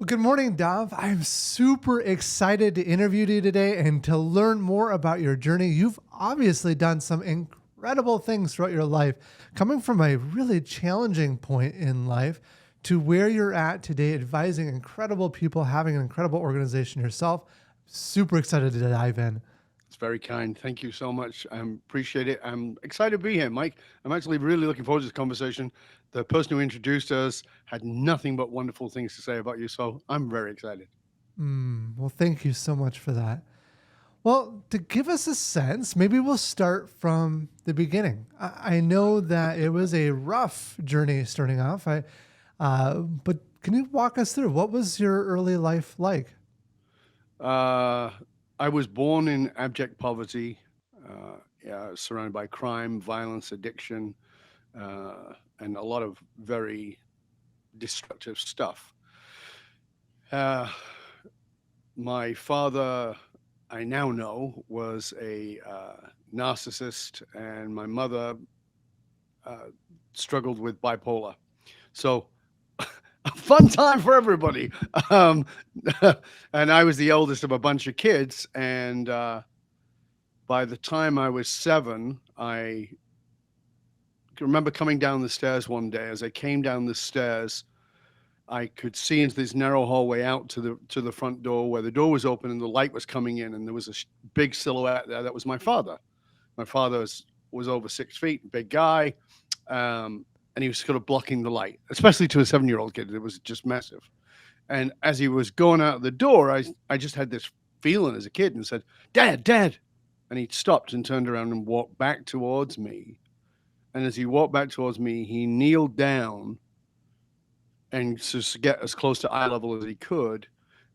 Well, good morning, Dov. I'm super excited to interview you today and to learn more about your journey. You've obviously done some incredible things throughout your life, coming from a really challenging point in life to where you're at today, advising incredible people, having an incredible organization yourself. Super excited to dive in. It's very kind. Thank you so much. I appreciate it. I'm excited to be here, Mike. I'm actually really looking forward to this conversation. The person who introduced us had nothing but wonderful things to say about you, so I'm very excited. Well, thank you so much for that. Well, to give us a sense, maybe we'll start from the beginning. I know that it was a rough journey starting off. But can you walk us through what was your early life like? Uh, I was born in abject poverty, yeah, surrounded by crime, violence, addiction, and a lot of very destructive stuff. Uh, my father, I now know, was a narcissist, and my mother uh, struggled with bipolar. So, a fun time for everybody. Um, and I was the oldest of a bunch of kids. And by the time I was 7, I can remember coming down the stairs one day. As I came down the stairs, I could see into this narrow hallway out to the front door, where the door was open and the light was coming in, and there was a big silhouette there. That was my father. My father was over 6 feet, big guy, and he was sort of blocking the light, especially to a 7-year-old kid. It was just massive. And as he was going out the door, I just had this feeling as a kid and said, "Dad, Dad," and he stopped and turned around and walked back towards me. And as he walked back towards me, he kneeled down and just to get as close to eye level as he could,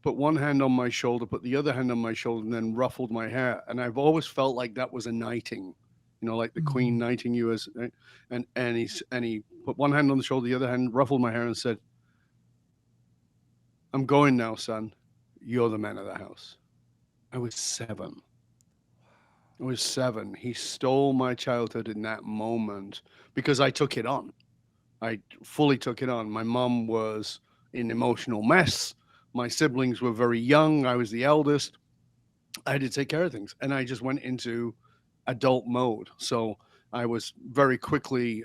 put one hand on my shoulder, put the other hand on my shoulder, and then ruffled my hair. And I've always felt like that was a knighting, like the queen Mm. knighting you as. And he put one hand on the shoulder, the other hand ruffled my hair, and said, "I'm going now, son. You're the man of the house." I was 7. I was 7. He stole my childhood in that moment because I took it on. I fully took it on. My mom was in emotional mess. My siblings were very young. I was the eldest. I had to take care of things, and I just went into adult mode. So I was very quickly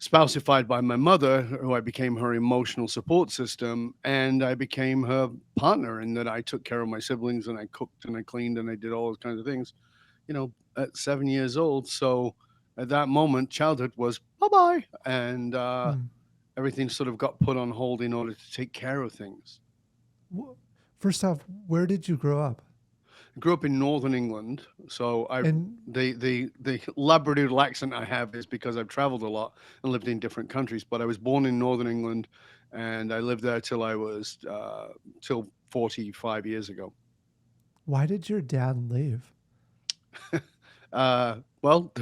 spouseified by my mother, who I became her emotional support system, and I became her partner in that I took care of my siblings and I cooked and I cleaned and I did all those kinds of things, at 7 years old. So at that moment, childhood was bye bye, and Mm. everything sort of got put on hold in order to take care of things. Wh- First off, where did you grow up? I grew up in northern England, so And the labradoodle accent I have is because I've traveled a lot and lived in different countries. But I was born in northern England, and I lived there till I was till 45 years ago. why did your dad leave? Well,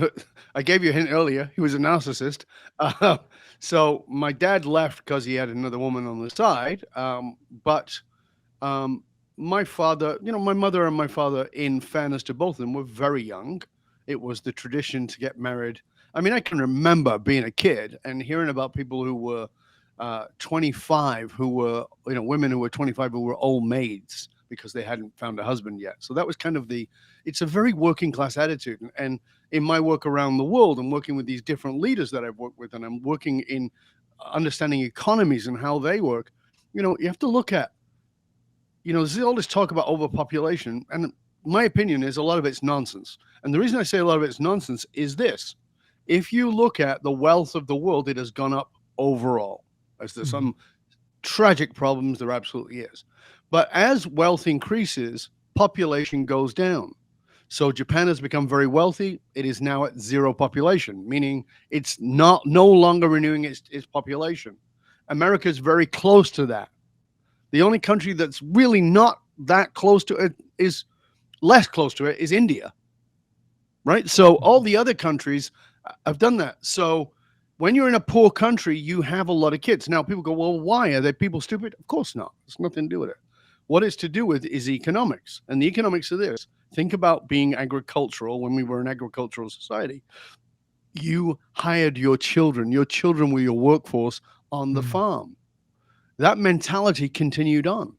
I gave you a hint earlier. He was a narcissist. Uh, so my dad left because he had another woman on the side. But um, my father, my mother and my father, in fairness to both of them, were very young. It was the tradition to get married. I mean, I can remember being a kid and hearing about people who were 25, who were, women who were 25 who were old maids because they hadn't found a husband yet. So that was kind of it's a very working class attitude. And in my work around the world and working with these different leaders that I've worked with, and I'm working in understanding economies and how they work, you have to look at, there's all this talk about overpopulation, and my opinion is a lot of it's nonsense. And the reason I say a lot of it's nonsense is this: if you look at the wealth of the world, it has gone up overall. As there's Mhm. some tragic problems, there absolutely is. But as wealth increases, population goes down. So Japan has become very wealthy. It is now at zero population, meaning it's not no longer renewing its population. America is very close to that. The only country that's really not that close to it is less close to it is India, right? So all Mhm. the other countries have done that. So when you're in a poor country, you have a lot of kids. Now people go, well, why? Are they people stupid? Of course not. It's nothing to do with it. What it's to do with is economics. And the economics of this. Think about being agricultural when we were an agricultural society. You hired your children. Your children were your workforce on the Mm. farm. That mentality continued on.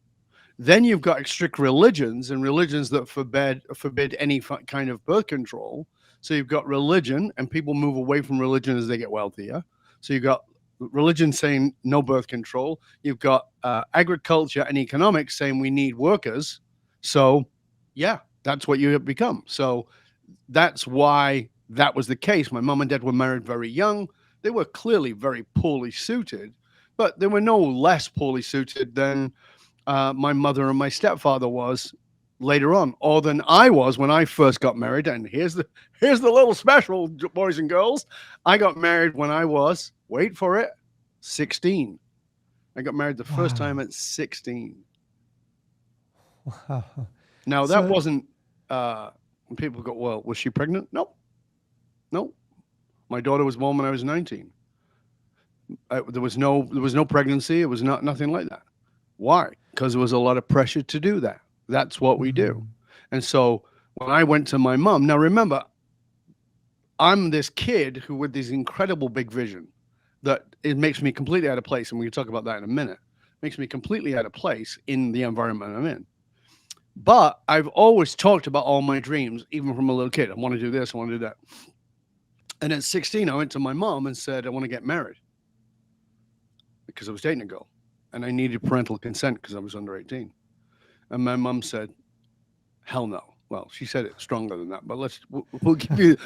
Then you've got strict religions and religions that forbid any kind of birth control. So you've got religion, and people move away from religion as they get wealthier. So you've got religion saying no birth control. You've got agriculture and economics saying we need workers. So, yeah, that's what you have become. So that's why that was the case. My mom and dad were married very young. They were clearly very poorly suited, but they were no less poorly suited than my mother and my stepfather was later on, or than I was when I first got married. And here's the little special, boys and girls. I got married when I was, wait for it, 16. I got married the first time Wow. at 16. Wow. Now that So, wasn't. People go, well, was she pregnant? No, no. My daughter was born when I was 19. There was no pregnancy. It was nothing like that. Why? Because there was a lot of pressure to do that. That's what we do. mm, And so when I went to my mom, now remember, I'm this kid who with this incredible big vision that it makes me completely out of place, and we can talk about that in a minute. Makes me completely out of place in the environment I'm in. But I've always talked about all my dreams, even from a little kid. I want to do this, I want to do that. And at 16, I went to my mom and said, I want to get married because I was dating a girl and I needed parental consent because I was under 18. And my mom said, hell no. Well, she said it stronger than that, but we'll give you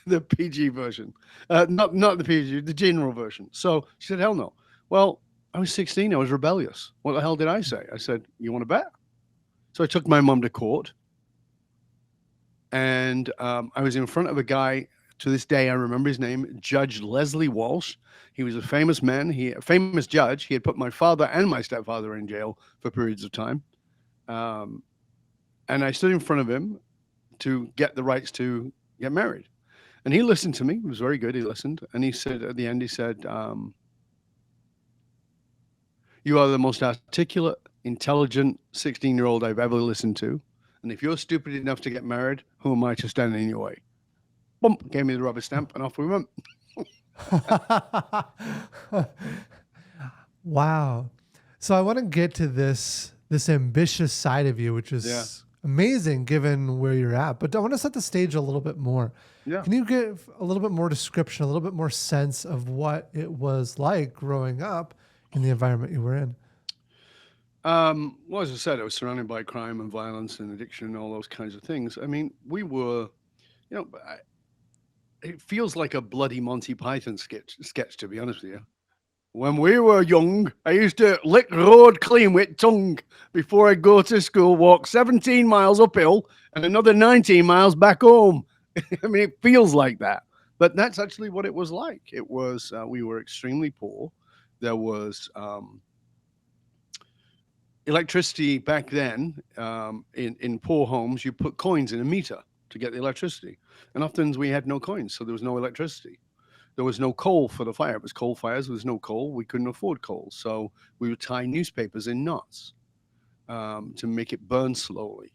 the PG version, not the PG, the general version. So she said, hell no. Well, I was 16. I was rebellious. What the hell did I say? I said, you want to bet? So I took my mom to court, and I was in front of a guy. To this day, I remember his name, Judge Leslie Walsh. He was a famous man. A famous judge. He had put my father and my stepfather in jail for periods of time. Um, and I stood in front of him to get the rights to get married. And he listened to me. He was very good. He listened, and he said at the end, he said, "You are the most articulate, intelligent 16-year-old I've ever listened to. And if you're stupid enough to get married, who am I to stand in your way?" Bump, gave me the rubber stamp, and off we went. wow. So I want to get to this ambitious side of you, which Yeah, is amazing given where you're at. But I want to set the stage a little bit more. yeah. Can you give a little bit more description, a little bit more sense of what it was like growing up in the environment you were in? Well, as I said, I was surrounded by crime and violence and addiction and all those kinds of things. I mean, we were, you know, it feels like a bloody Monty Python sketch, to be honest with you. When we were young, I used to lick road clean with tongue before I'd go to school, walk 17 miles uphill and another 19 miles back home. I mean, it feels like that. But that's actually what it was like. It was, we were extremely poor. There was electricity back then. In poor homes, you put coins in a meter to get the electricity. And often we had no coins, so there was no electricity. There was no coal for the fire. It was coal fires. There was no coal. We couldn't afford coal. So we would tie newspapers in knots to make it burn slowly.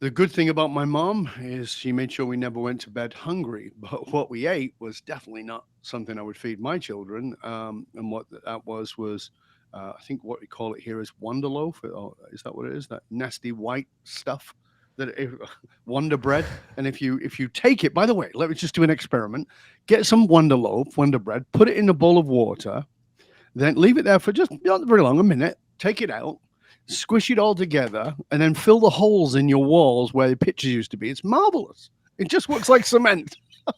The good thing about my mom is she made sure we never went to bed hungry. But what we ate was definitely not something I would feed my children. And what that was, I think what we call it here is Wonder Loaf. Or is that what it is? That nasty white stuff that Wonder Bread. And if you take it, by the way, let me just do an experiment. Get some Wonder Loaf, Wonder Bread, put it in a bowl of water, then leave it there for just not very long, a minute. Take it out, squish it all together, and then fill the holes in your walls where the pictures used to be. It's marvelous. It just works like cement.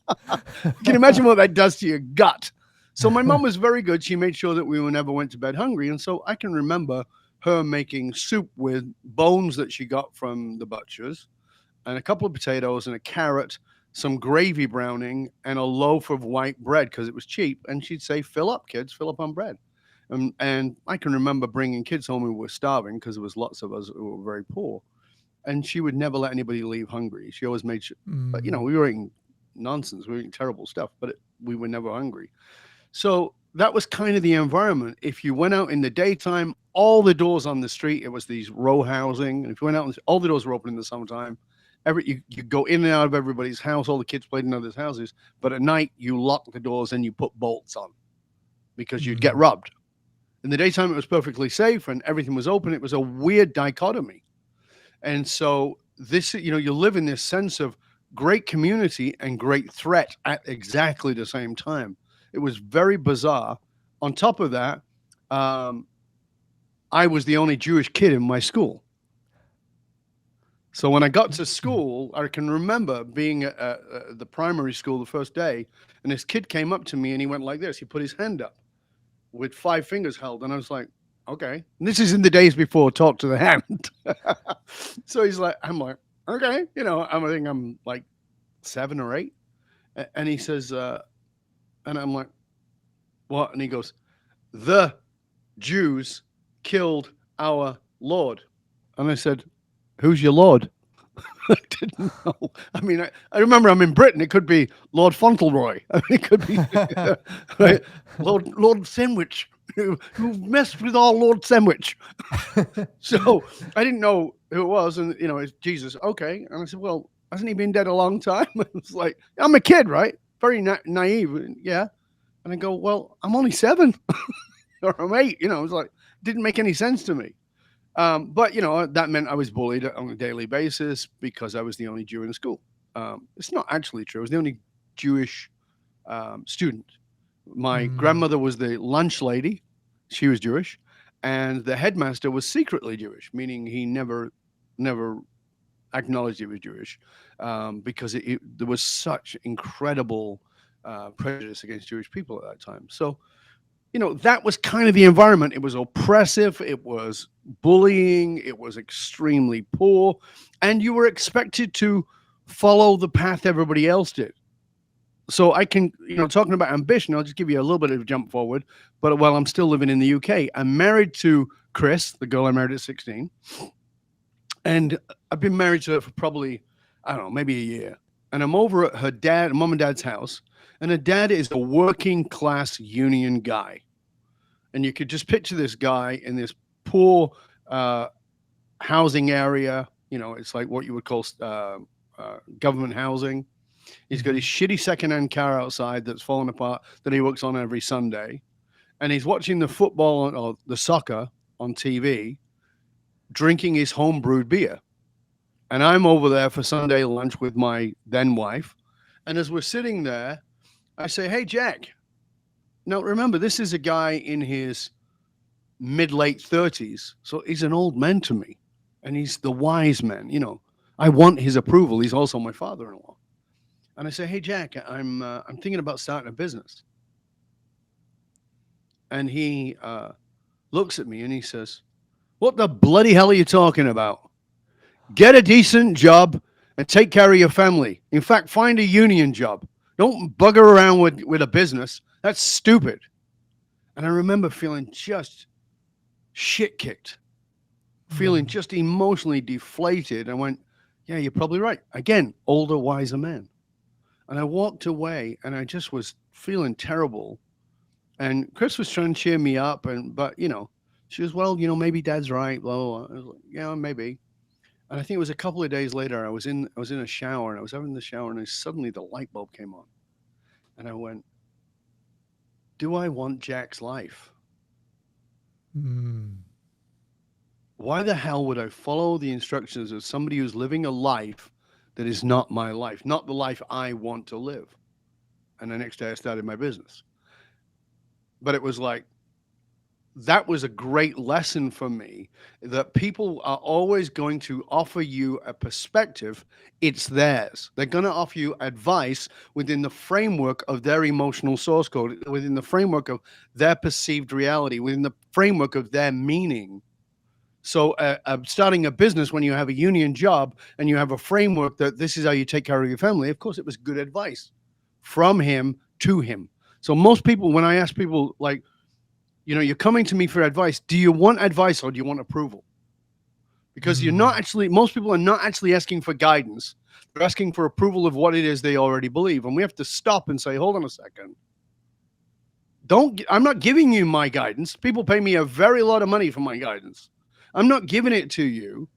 You can imagine what that does to your gut. So my mom was very good. She made sure that we never went to bed hungry. And so I can remember her making soup with bones that she got from the butchers and a couple of potatoes and a carrot, some gravy browning, and a loaf of white bread because it was cheap. And she'd say, fill up, kids, fill up on bread. And I can remember bringing kids home who were starving because there was lots of us who were very poor. And she would never let anybody leave hungry. She always made sure, but Mm. we were eating nonsense. We were eating terrible stuff, but we were never hungry. So that was kind of the environment. If you went out in the daytime, all the doors on the street, it was these row housing. And if you went out, all the doors were open in the summertime. You go in and out of everybody's house. All the kids played in others' houses. But at night, you lock the doors and you put bolts on because you'd get Mm. robbed. In the daytime, it was perfectly safe and everything was open. It was a weird dichotomy. And so this, you live in this sense of great community and great threat at exactly the same time. It was very bizarre. On top of that, um, I was the only Jewish kid in my school. So when I got to Interesting. school, I can remember being at the primary school the first day, and this kid came up to me and he went like this. He put his hand up with 5 fingers held, and I was like, okay. And this is in the days before talk to the hand. So I'm like, okay, I think I'm like 7 or 8, and he says, and I'm like, what? And he goes, the Jews killed our Lord. And I said, who's your Lord? I didn't know. I mean, I remember I'm in Britain. It could be Lord Fauntleroy. I mean, it could be right? Lord Sandwich. You messed with our Lord Sandwich. So I didn't know who it was, and it's Jesus. Okay, and I said, well, hasn't he been dead a long time? It's like I'm a kid, right? Very naive, yeah. And I go, well, I'm only 7 or I'm 8. It was like didn't make any sense to me. But that meant I was bullied on a daily basis because I was the only Jew in the school. It's not actually true. I was the only Jewish student. My Mm. grandmother was the lunch lady; she was Jewish, and the headmaster was secretly Jewish, meaning he never acknowledged he was Jewish, because there was such incredible prejudice against Jewish people at that time. So that was kind of the environment. It was oppressive, it was bullying, it was extremely poor, and you were expected to follow the path everybody else did. So I can, talking about ambition, I'll just give you a little bit of a jump forward. But while I'm still living in the UK, I'm married to Chris, the girl I married at 16. And I've been married to her for probably, I don't know, maybe a year. And I'm over at her mom and dad's house. And her dad is a working class union guy. And you could just picture this guy in this poor uh, housing area. It's like what you would call government housing. He's got his Mhm. shitty secondhand car outside that's fallen apart that he works on every Sunday. And he's watching the football or the soccer on TV, drinking his home brewed beer. And I'm over there for Sunday lunch with my then wife. And as we're sitting there, I say, hey, Jack. Now, remember, this is a guy in his mid-late 30s. So he's an old man to me. And he's the wise man. I want his approval. He's also my father-in-law. And I say, hey, Jack, I'm thinking about starting a business. And he looks at me and he says, what the bloody hell are you talking about? Get a decent job and take care of your family. In fact, find a union job. Don't bugger around with a business. That's stupid. And I remember feeling just shit kicked, feeling Mm. just emotionally deflated. I went, yeah, you're probably right. Again, older, wiser man. And I walked away and I just was feeling terrible. And Chris was trying to cheer me up, but she was, well, maybe Dad's right. Blah, blah, blah. I was like, yeah, maybe. And I think it was a couple of days later. I was in a shower and I was having the shower, and suddenly the light bulb came on, and I went, "Do I want Jack's life? Mm. Why the hell would I follow the instructions of somebody who's living a life that is not my life, not the life I want to live?" And the next day, I started my business. But it was like, that was a great lesson for me, that people are always going to offer you a perspective. It's theirs. They're going to offer you advice within the framework of their emotional source code, within the framework of their perceived reality, within the framework of their meaning. So starting a business when you have a union job and you have a framework that this is how you take care of your family, of course it was good advice from him to him. So most people, when I ask people, like, you're coming to me for advice. Do you want advice or do you want approval? Because Mm. most people are not actually asking for guidance. They're asking for approval of what it is they already believe. And we have to stop and say, hold on a second. I'm not giving you my guidance. People pay me a very lot of money for my guidance. I'm not giving it to you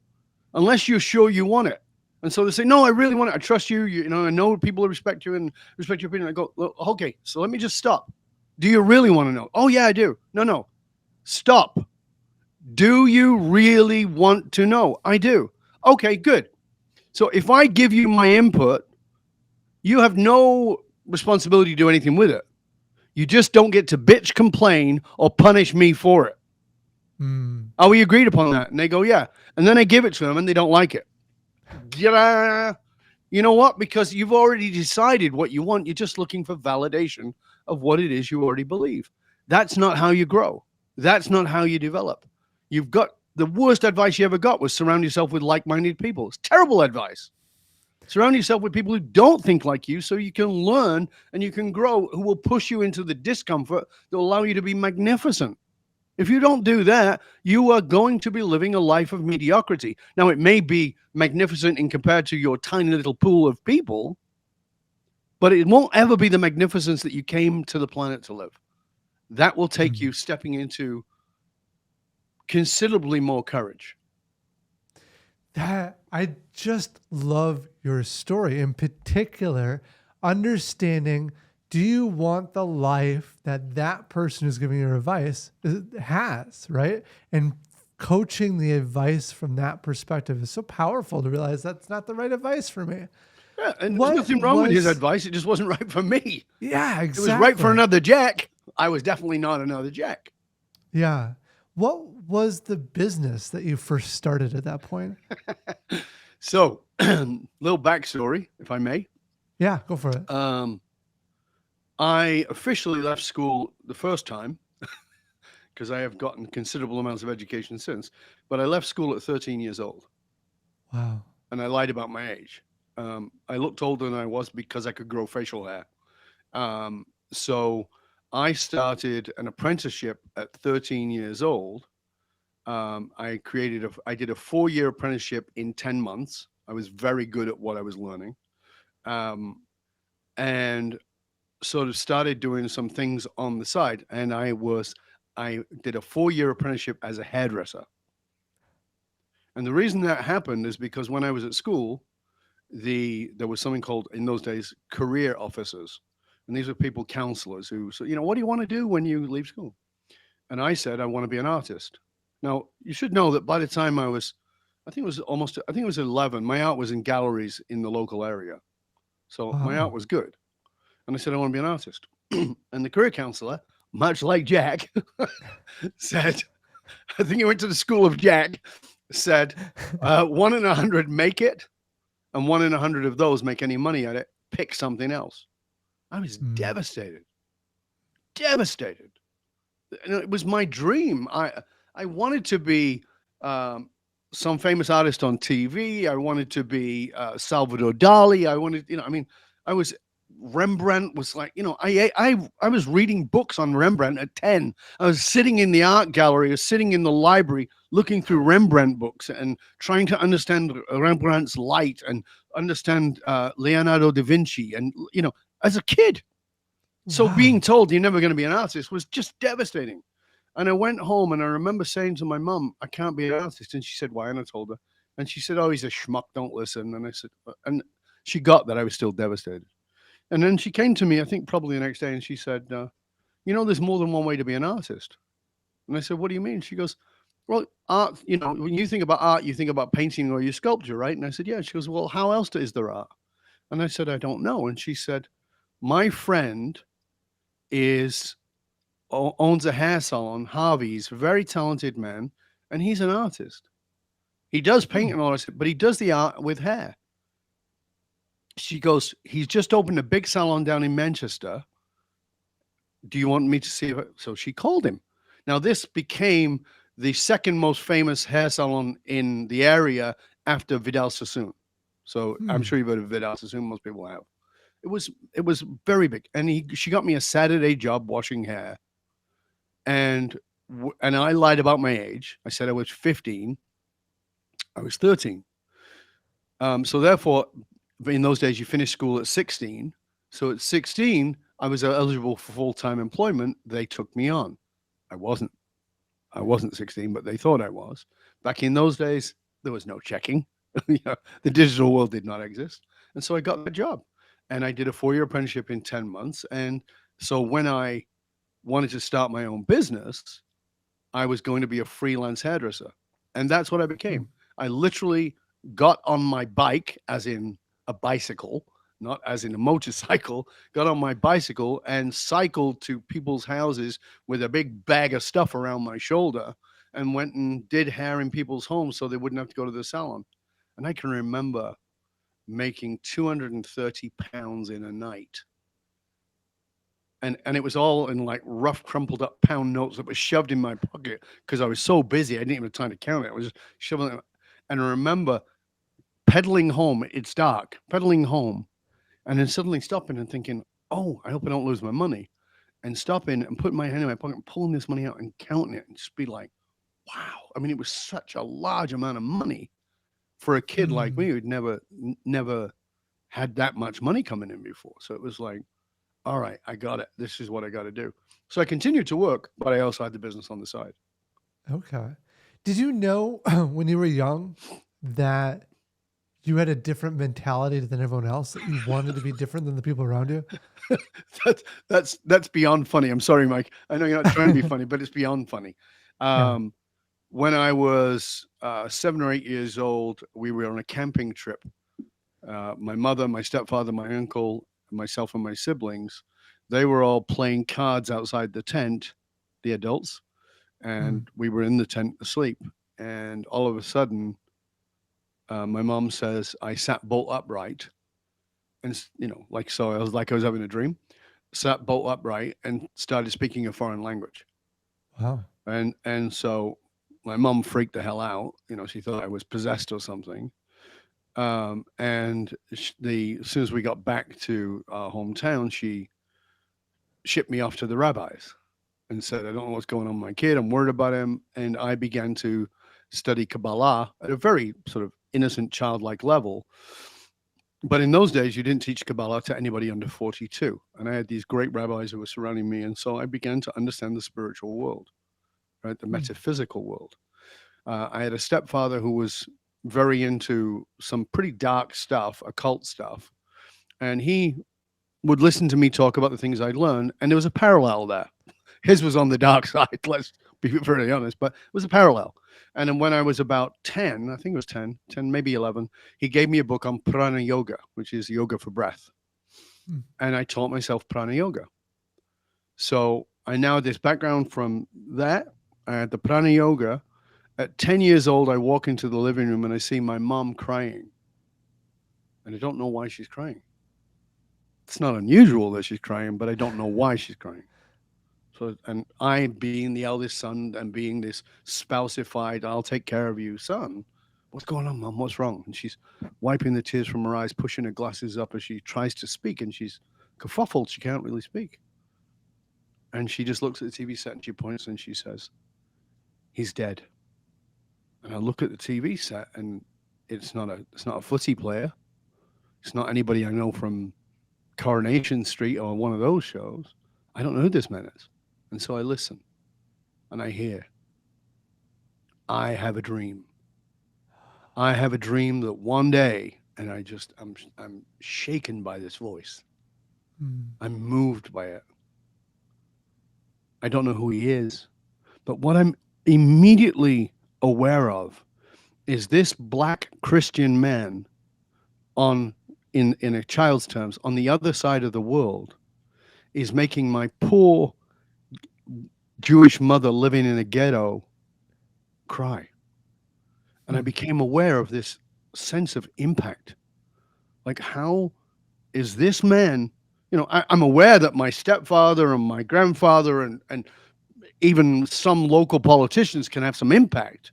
unless you're sure you want it. And so they say, no, I really want it. I trust you. I know people respect you and respect your opinion. I go, well, okay, so let me just stop. Do you really want to know? Oh, yeah, I do. No, no. Stop. Do you really want to know? I do. Okay, good. So if I give you my input, you have no responsibility to do anything with it. You just don't get to bitch, complain, or punish me for it. Mm. Oh, we agreed upon that. And they go, yeah. And then I give it to them and they don't like it. Yeah. You know what? Because you've already decided what you want. You're just looking for validation of what it is you already believe. That's not how you grow. That's not how you develop. You've got the worst advice you ever got was surround yourself with like minded people. It's terrible advice. Surround yourself with people who don't think like you so you can learn and you can grow, who will push you into the discomfort that will allow you to be magnificent. If you don't do that, you are going to be living a life of mediocrity. Now, it may be magnificent in compared to your tiny little pool of people, but it won't ever be the magnificence that you came to the planet to live. That will take Mm. you stepping into considerably more courage. That I just love your story, in particular, understanding, do you want the life that that person who's giving you advice has, right? And coaching the advice from that perspective is so powerful to realize that's not the right advice for me. Yeah, and there's What nothing wrong with his was, advice. It just wasn't right for me. yeah, It was right for exactly. another Jack. I was definitely not another Jack. Yeah. What was the business that you first started at that point? So, little backstory, if I may. Yeah, go for it. Um, I officially left school the first time because I have gotten considerable amounts of education since. But I left school at 13 years old, Wow. and I lied about my age. I looked older than I was because I could grow facial hair. So I started an apprenticeship at 13 years old. I did a 4 year apprenticeship in 10 months. I was very good at what I was learning. Um, and sort of started doing some things on the side. And I did a 4 year apprenticeship as a hairdresser. And the reason that happened is because when I was at school, there was something called in those days career officers, and these were people counselors who said, what do you want to do when you leave school? And I said I want to be an artist. Now you should know that by the time I think it was 11. My art was in galleries in the local area, so my art Wow. was good. And I said I want to be an artist. And the career counselor, much like Jack, said, I think he went to the school of Jack, said, 1 in 100 make it, and 1 in 100 of those make any money at it. Pick something else. I was Mm. devastated, devastated. And it was my dream. I wanted to be um, some famous artist on TV. I wanted to be Salvador Dali. I wanted, I mean, I was Rembrandt was like, I was reading books on Rembrandt at 10. I was sitting in the art gallery or sitting in the library looking through Rembrandt books and trying to understand Rembrandt's light and understand Leonardo da Vinci. And, as a kid, so being Wow. told you're never going to be an artist was just devastating. And I went home and I remember saying to my mum, I can't be an artist. And she said, why? And I told her. And she said, oh, he's a schmuck. Don't listen. And I said, and she got that I was still devastated. And then she came to me, I think probably the next day, and she said, there's more than one way to be an artist. And I said, what do you mean? She goes, well, art, when you think about art, you think about painting or your sculpture, right? And I said, yeah. She goes, well, how else is there art? And I said, I don't know. And she said, my friend is owns a hair salon. Harvey's a very talented man, and he's an artist. He does Hmm. paint and all that, but he does the art with hair. She goes, he's just opened a big salon down in Manchester. Do you want me to see it? So she called him. Now, this became the second most famous hair salon in the area after Vidal Sassoon. So I'm Hmm. sure you've heard of Vidal Sassoon. Most people have. It was very big, and she got me a Saturday job washing hair, and I lied about my age. I said I was 15. I was 13. So therefore, in those days, you finished school at 16. So at 16, I was eligible for full-time employment. They took me on. I wasn't. I wasn't 16, but they thought I was. Back in those days, there was no checking. The digital world did not exist, and so I got the job. And I did a 4 year apprenticeship in 10 months. And so when I wanted to start my own business, I was going to be a freelance hairdresser. And that's what I became. I literally got on my bike, as in a bicycle, not as in a motorcycle, got on my bicycle and cycled to people's houses with a big bag of stuff around my shoulder and went and did hair in people's homes so they wouldn't have to go to the salon. And I can remember making 230 pounds in a night. And it was all in like rough, crumpled up pound notes that were shoved in my pocket because I was so busy. I didn't even have time to count it. I was just shoving it. And I remember pedaling home. It's dark, pedaling home, and then suddenly stopping and thinking, oh, I hope I don't lose my money. And stopping and putting my hand in my pocket and pulling this money out and counting it and just be like, wow. I mean, it was such a large amount of money for a kid like me Mm. who'd never had that much money coming in before. So it was like, all right, I got it. This is what I got to do. So I continued to work, but I also had the business on the side. Okay. Did you know when you were young that you had a different mentality than everyone else, that you wanted to be different than the people around you? That's beyond funny. I'm sorry, Mike. I know you're not trying to be funny, but it's beyond funny. Yeah. Um, when I was 7 or 8 years old, we were on a camping trip. My mother, my stepfather, my uncle, myself, and my siblings, they were all playing cards outside the tent, the adults, Mm. and we were in the tent asleep. And all of a sudden, my mom says I sat bolt upright, and like so, I was having a dream. Sat bolt upright and started speaking a foreign language. Wow. And so my mom freaked the hell out. She thought I was possessed or something. And the as soon as we got back to our hometown, she shipped me off to the rabbis and said, "I don't know what's going on with my kid. I'm worried about him." And I began to study Kabbalah at a very sort of innocent, childlike level. But in those days, you didn't teach Kabbalah to anybody under 42. And I had these great rabbis who were surrounding me. And so I began to understand the spiritual world, right? The Mm. metaphysical world. I had a stepfather who was very into some pretty dark stuff, occult stuff. And he would listen to me talk about the things I'd learned. And there was a parallel there. His was on the dark side, let's be very honest, but it was a parallel. And then when I was about 10, I think it was 10, maybe 11, he gave me a book on prana yoga, which is yoga for breath. Mm. And I taught myself prana yoga. So I now had this background from that. I had the prana yoga. At 10 years old, I walk into the living room and I see my mom crying. And I don't know why she's crying. It's not unusual that she's crying, but I don't know why she's crying. So, and I, being the eldest son and being this spouseified, I'll take care of you son, what's going on, mom? What's wrong? And she's wiping the tears from her eyes, pushing her glasses up as she tries to speak, and she's kerfuffled. She can't really speak. And she just looks at the TV set and she points and she says, "He's dead." And I look at the TV set, and it's not a footy player. It's not anybody I know from Coronation Street or one of those shows. I don't know who this man is. And so I listen and I hear, "I have a dream. I have a dream that one day," and I'm shaken by this voice. Mm. I'm moved by it. I don't know who he is, but what I'm immediately aware of is this black Christian man on in a child's terms on the other side of the world is making my poor Jewish mother living in a ghetto cry. And I Mm. became aware of this sense of impact. Like, how is this man? I'm aware that my stepfather and my grandfather and even some local politicians can have some impact,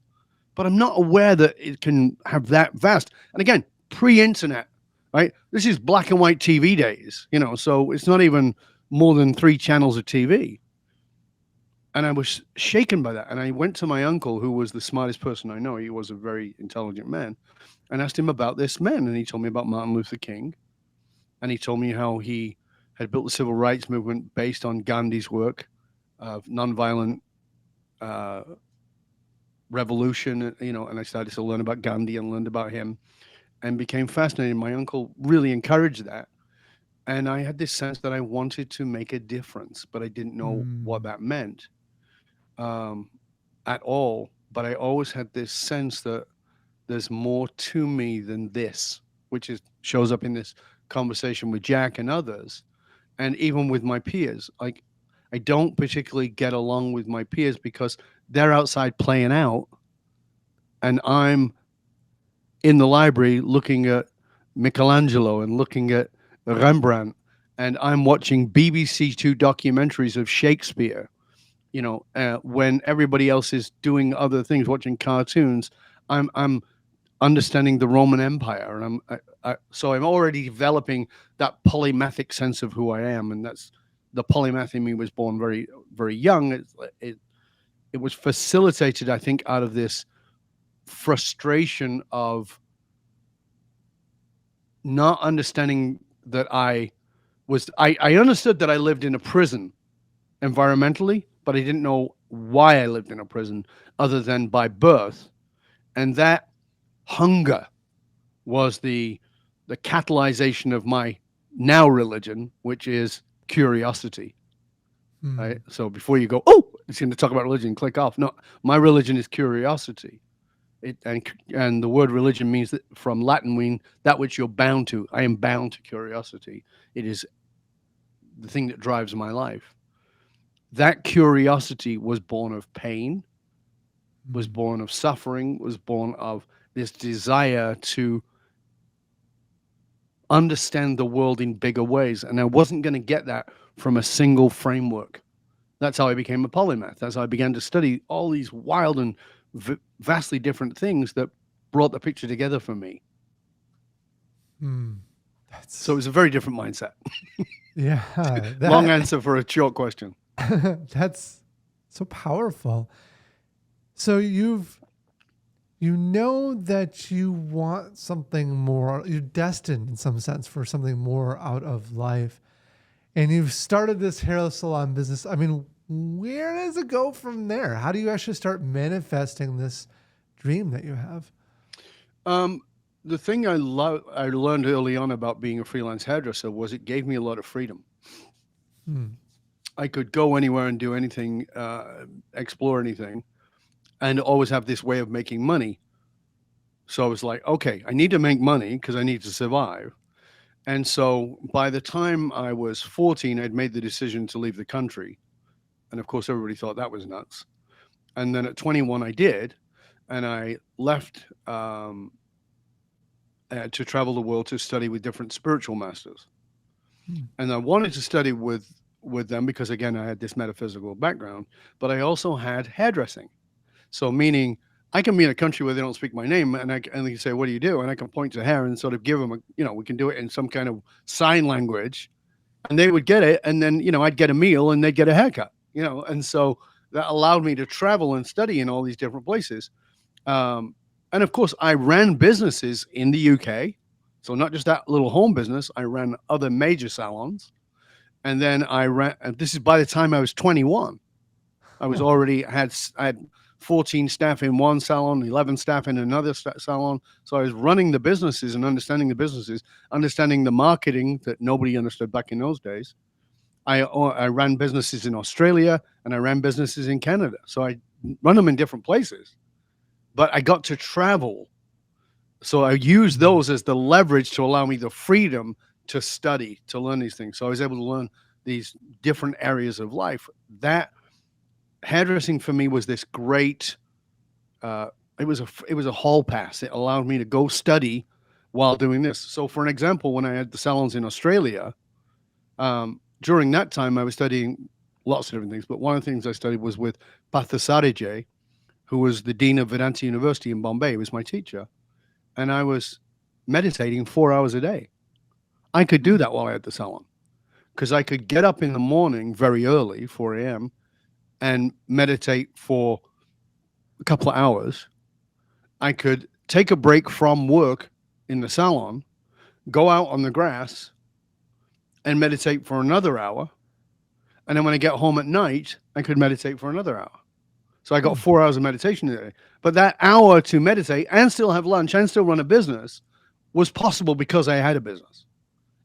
but I'm not aware that it can have that vast. And again, pre-internet, right? This is black and white TV days, so it's not even more than 3 channels of TV. And I was shaken by that. And I went to my uncle, who was the smartest person I know. He was a very intelligent man, and asked him about this man. And he told me about Martin Luther King. And he told me how he had built the civil rights movement based on Gandhi's work of nonviolent uh, revolution, and I started to learn about Gandhi and learned about him and became fascinated. My uncle really encouraged that. And I had this sense that I wanted to make a difference, but I didn't know what Mm. that meant um, at all. But I always had this sense that there's more to me than this, which is shows up in this conversation with Jack and others, and even with my peers. Like, I don't particularly get along with my peers because they're outside playing out, and I'm in the library looking at Michelangelo and looking at Rembrandt, and I'm watching BBC Two documentaries of Shakespeare. When everybody else is doing other things, watching cartoons, I'm understanding the Roman Empire, and so I'm already developing that polymathic sense of who I am, and that's the polymath in me was born very very young. It was facilitated, I think, out of this frustration of not understanding that I understood that I lived in a prison environmentally, but I didn't know why I lived in a prison other than by birth, and that hunger was the catalyzation of my now religion, which is curiosity. Right. Mm. So before you go, oh, it's going to talk about religion, click off. No, my religion is curiosity. And the word religion means that from Latin mean that which you're bound to. I am bound to curiosity. It is the thing that drives my life. That curiosity was born of pain, was Mm. born of suffering, was born of this desire to understand the world in bigger ways. And I wasn't going to get that from a single framework. That's how I became a polymath. That's how I began to study all these wild and vastly different things that brought the picture together for me. Mm. So it That's was a very different mindset. yeah. Long That answer for a short question. that's so powerful. So you know that you want something more. You're destined in some sense for something more out of life, and you've started this hair salon business. I mean, where does it go from there? How do you actually start manifesting this dream that you have? Um, the thing I learned early on about being a freelance hairdresser was it gave me a lot of freedom. Hmm. I could go anywhere and do anything, explore anything, and always have this way of making money. So I was like, okay, I need to make money because I need to survive. And so by the time I was 14, I'd made the decision to leave the country. And of course, everybody thought that was nuts. And then at 21, I did. And I left to travel the world to study with different spiritual masters. Hmm. And I wanted to study with them because, again, I had this metaphysical background, but I also had hairdressing. So meaning I can be in a country where they don't speak my name, and they say, "What do you do?" And I can point to hair and sort of give them we can do it in some kind of sign language, and they would get it, and then I'd get a meal and they'd get a haircut, and so that allowed me to travel and study in all these different places. Um, and of course, I ran businesses in the UK, so not just that little home business. I ran other major salons, and then I ran. And this is by the time I was 21. I was Huh. already I had 14 staff in one salon, 11 staff in another salon. So I was running the businesses and understanding the businesses, understanding the marketing that nobody understood back in those days. I ran businesses in Australia and I ran businesses in Canada. So I run them in different places, but I got to travel. So I used Hmm. those as the leverage to allow me the freedom to study, to learn these things. So I was able to learn these different areas of life. That hairdressing for me was this great. Uh, it was a hall pass. It allowed me to go study while doing this. So, for an example, when I had the salons in Australia, during that time I was studying lots of different things. But one of the things I studied was with Pathasariji, who was the dean of Vedanta University in Bombay. He was my teacher, and I was meditating 4 hours a day. I could do Hmm. that while I had the salon because I could get up in the morning very early, 4 a.m., and meditate for a couple of hours. I could take a break from work in the salon, go out on the grass and meditate for another hour. And then when I get home at night, I could meditate for another hour. So I got Hmm. 4 hours of meditation a day. But that hour to meditate and still have lunch and still run a business was possible because I had a business.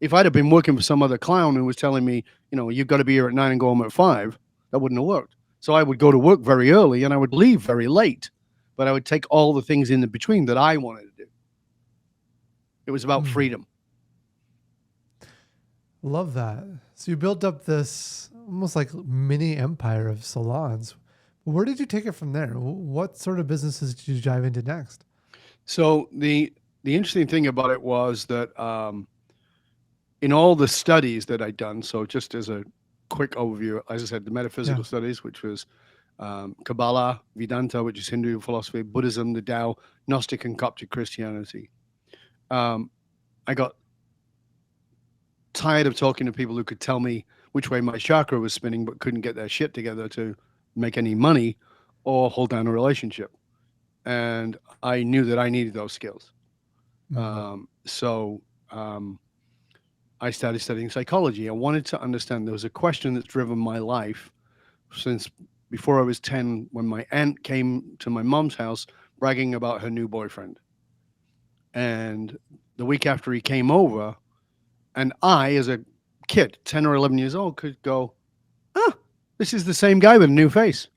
If I'd have been working for some other clown who was telling me, you've got to be here at 9 and go home at 5, that wouldn't have worked. So I would go to work very early and I would leave very late, but I would take all the things in the between that I wanted to do. It was about freedom. Love that. So you built up this almost like mini empire of salons. Where did you take it from there? What sort of businesses did you dive into next? So the interesting thing about it was that in all the studies that I'd done, so just as a quick overview, as I said, the metaphysical studies, which was Kabbalah, Vedanta, which is Hindu philosophy, Buddhism, the Tao, Gnostic and Coptic Christianity. I got tired of talking to people who could tell me which way my chakra was spinning, but couldn't get their shit together to make any money or hold down a relationship. And I knew that I needed those skills. So I started studying psychology. I wanted to understand. There was a question that's driven my life since before I was 10, when my aunt came to my mom's house bragging about her new boyfriend. And the week after he came over, and I, as a kid, 10 or 11 years old, could go, this is the same guy with a new face.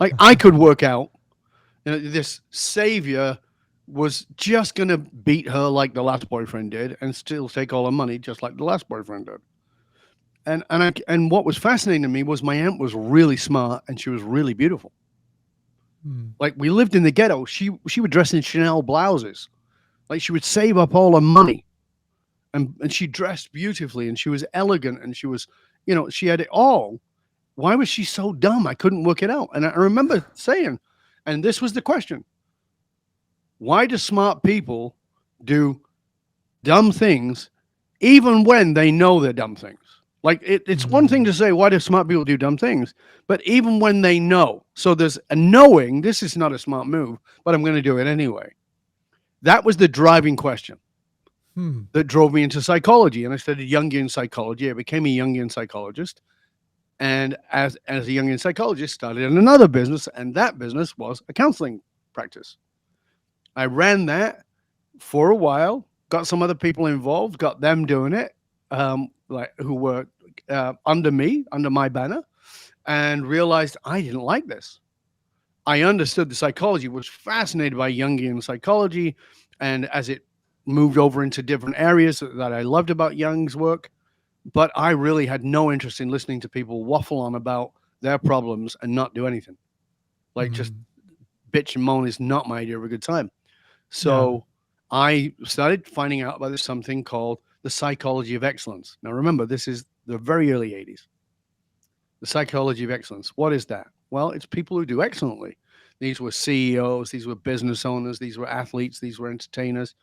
Like, I could work out. This savior was just going to beat her like the last boyfriend did and still take all her money just like the last boyfriend did. And what was fascinating to me was my aunt was really smart and she was really beautiful. Like, we lived in the ghetto. She would dress in Chanel blouses. Like, she would save up all her money. And she dressed beautifully and she was elegant and she was, she had it all. Why was she so dumb? I couldn't work it out. And I remember saying, and this was the question: why do smart people do dumb things even when they know they're dumb things? Like, it's one thing to say, why do smart people do dumb things? But even when they know, so there's a knowing, this is not a smart move, but I'm going to do it anyway. That was the driving question that drove me into psychology. And I studied Jungian psychology. I became a Jungian psychologist. And as a Jungian psychologist, started in another business, and that business was a counseling practice. I ran that for a while, got some other people involved, got them doing it, who were under my banner, and realized I didn't like this. I understood the psychology, was fascinated by Jungian psychology, and as it moved over into different areas that I loved about Jung's work, but I really had no interest in listening to people waffle on about their problems and not do anything. Like, just bitch and moan is not my idea of a good time. So I started finding out about something called the psychology of excellence. Now, remember, this is the very early 80s. The psychology of excellence. What is that? Well, it's people who do excellently. These were CEOs, these were business owners, these were athletes, these were entertainers.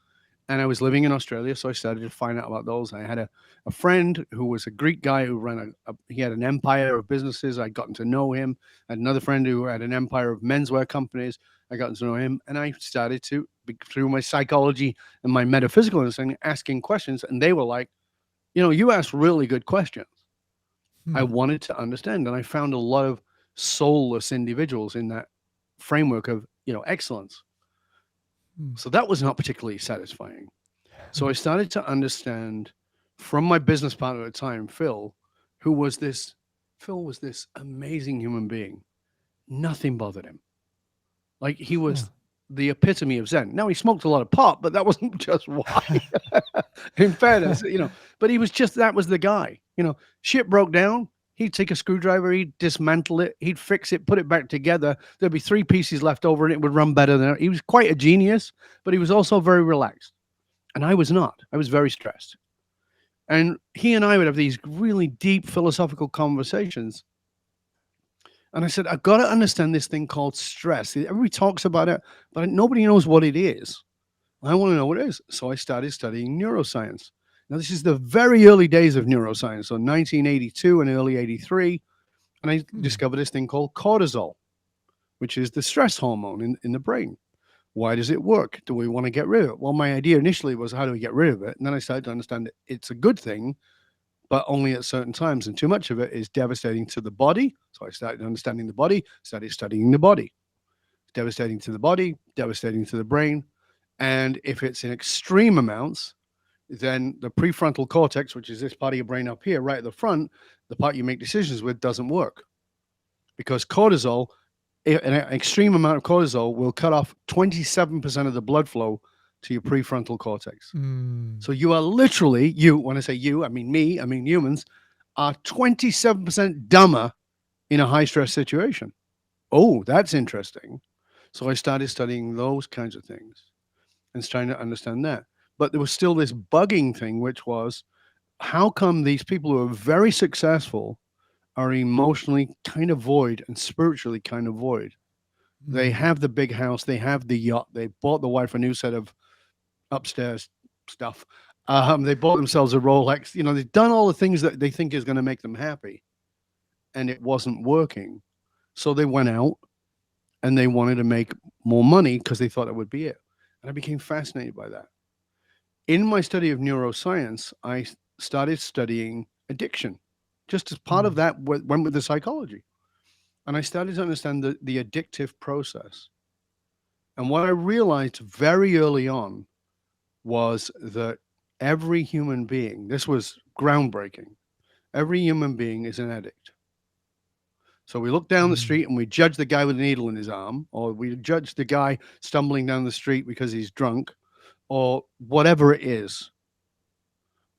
And I was living in Australia, so I started to find out about those. I had a friend who was a Greek guy who ran he had an empire of businesses. I'd gotten to know him. I had another friend who had an empire of menswear companies. I got to know him, and I started to, through my psychology and my metaphysical understanding, asking questions. And they were like, you ask really good questions. I wanted to understand, and I found a lot of soulless individuals in that framework of, excellence. So that was not particularly satisfying. So I started to understand from my business partner at the time, Phil, was this amazing human being. Nothing bothered him. Like, he was the epitome of Zen. Now, he smoked a lot of pot, but that wasn't just why. In fairness, but he was that was the guy. Shit broke down. He'd take a screwdriver, he'd dismantle it, he'd fix it, put it back together. There'd be 3 pieces left over and it would run better than it. He was quite a genius, but he was also very relaxed. And I was not. I was very stressed. And he and I would have these really deep philosophical conversations. And I said, I've got to understand this thing called stress. Everybody talks about it, but nobody knows what it is. I want to know what it is. So I started studying neuroscience. Now, this is the very early days of neuroscience, so 1982 and early 83. And I discovered this thing called cortisol, which is the stress hormone in the brain. Why does it work? Do we want to get rid of it? Well, my idea initially was, how do we get rid of it? And then I started to understand that it's a good thing, but only at certain times. And too much of it is devastating to the body. So I started understanding the body, started studying the body. Devastating to the body, devastating to the brain. And if it's in extreme amounts, then the prefrontal cortex, which is this part of your brain up here, right at the front, the part you make decisions with, doesn't work because cortisol, an extreme amount of cortisol, will cut off 27% of the blood flow to your prefrontal cortex. Mm. So you are literally, you, when I say you, I mean me, I mean humans, are 27% dumber in a high stress situation. Oh, that's interesting. So I started studying those kinds of things and trying to understand that. But there was still this bugging thing, which was how come these people who are very successful are emotionally kind of void and spiritually kind of void? They Mm. have the big house, they have the yacht, they bought the wife a new set of upstairs stuff. They bought themselves a Rolex. You know, they've done all the things that they think is going to make them happy, and it wasn't working. So they went out and they wanted to make more money because they thought that would be it. And I became fascinated by that. In my study of neuroscience, I started studying addiction. Just as part of Mm. that went with the psychology. And I started to understand the addictive process. And what I realized very early on was that every human being, this was groundbreaking, every human being is an addict. So we look down the Mm. street and we judge the guy with a needle in his arm, or we judge the guy stumbling down the street because he's drunk, or whatever it is.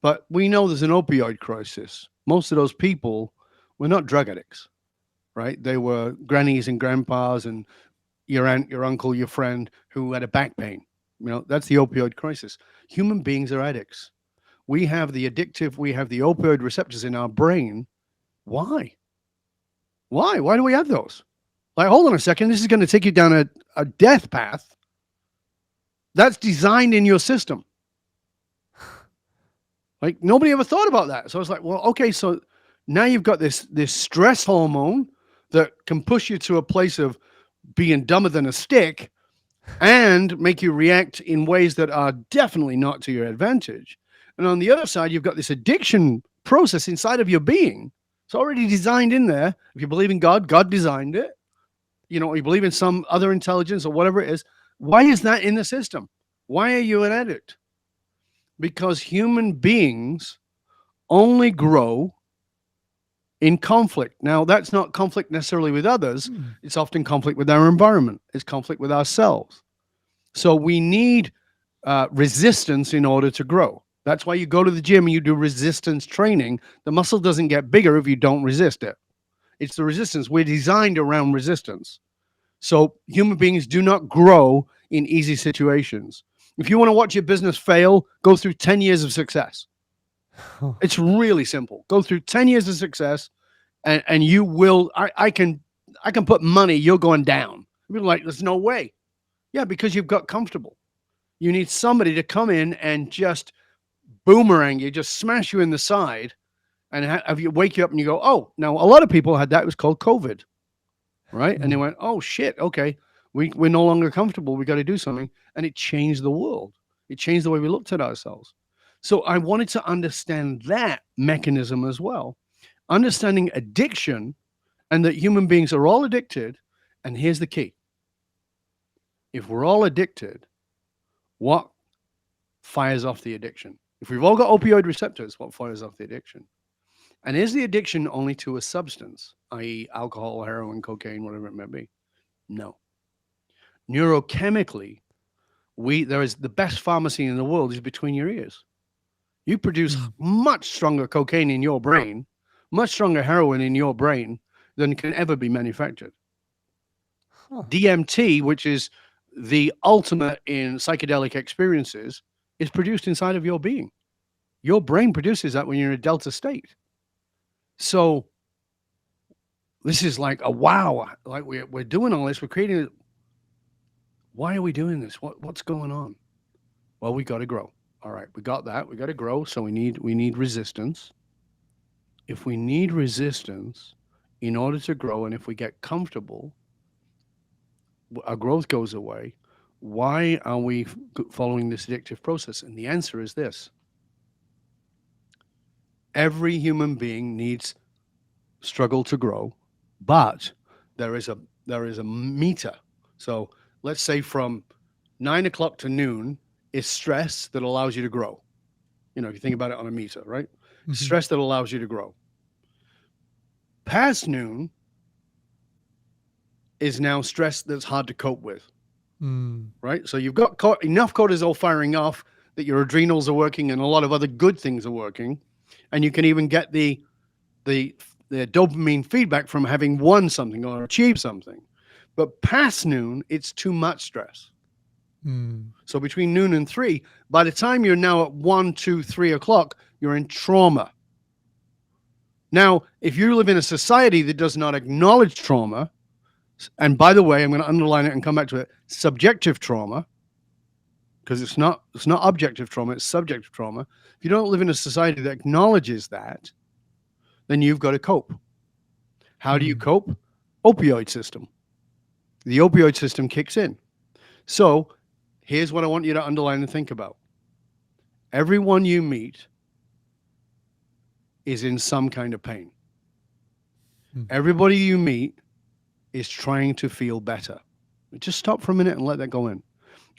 But we know there's an opioid crisis. Most of those people were not drug addicts, right? They were grannies and grandpas and your aunt, your uncle, your friend who had a back pain. You know, that's the opioid crisis. Human beings are addicts. We have the addictive, we have the opioid receptors in our brain. Why? Why? Why do we have those? Like, hold on a second. This is going to take you down a death path that's designed in your system. Like, nobody ever thought about that. So I was like, well, okay, so now you've got this stress hormone that can push you to a place of being dumber than a stick and make you react in ways that are definitely not to your advantage. And on the other side, you've got this addiction process inside of your being. It's already designed in there. If you believe in God, God designed it. You know, you believe in some other intelligence or whatever it is. Why is that in the system? Why are you an addict? Because human beings only grow in conflict. Now, that's not conflict necessarily with others. Mm. It's often conflict with our environment. It's conflict with ourselves. So we need resistance in order to grow. That's why you go to the gym and you do resistance training. The muscle doesn't get bigger if you don't resist it. It's the resistance. We're designed around resistance. So human beings do not grow in easy situations. If you want to watch your business fail, go through 10 years of success. Oh. It's really simple. Go through 10 years of success and you will, I can put money, you're going down. You're like, there's no way. Yeah, because you've got comfortable. You need somebody to come in and just boomerang you, just smash you in the side and have you wake you up and you go, oh, now a lot of people had that. It was called COVID, right? And they Mm. went, oh shit, okay, we're no longer comfortable. We got to do something. And it changed the world. It changed the way we looked at ourselves. So I wanted to understand that mechanism as well, understanding addiction and that human beings are all addicted. And here's the key. If we're all addicted, what fires off the addiction? If we've all got opioid receptors, what fires off the addiction? And is the addiction only to a substance, i.e., alcohol, heroin, cocaine, whatever it may be? No. Neurochemically, there is the best pharmacy in the world is between your ears. You produce Mm. much stronger cocaine in your brain, much stronger heroin in your brain than can ever be manufactured. Huh. DMT, which is the ultimate in psychedelic experiences, is produced inside of your being. Your brain produces that when you're in a delta state. So this is like a wow. Like we're doing all this. We're creating it. Why are we doing this? What's going on? Well, we got to grow. All right, we got that. We got to grow. So we need resistance. If we need resistance in order to grow, and if we get comfortable, our growth goes away. Why are we following this addictive process? And the answer is this: every human being needs struggle to grow, but there is a meter. So let's say from 9 o'clock to noon is stress that allows you to grow. If you think about it on a meter, right? Hmm. Stress that allows you to grow. Past noon is now stress that's hard to cope with, Mm. right? So you've got enough cortisol firing off that your adrenals are working and a lot of other good things are working, and you can even get the the dopamine feedback from having won something or achieved something. But past noon, it's too much stress. Mm. So between noon and 3, by the time you're now at 1, 2, 3 o'clock, you're in trauma. Now, if you live in a society that does not acknowledge trauma, and by the way, I'm going to underline it and come back to it, subjective trauma, because it's not objective trauma, it's subjective trauma. If you don't live in a society that acknowledges that, then you've got to cope. How do you Mm. cope? Opioid system. The opioid system kicks in. So here's what I want you to underline and think about. Everyone you meet is in some kind of pain. Mm. Everybody you meet is trying to feel better. Just stop for a minute and let that go in.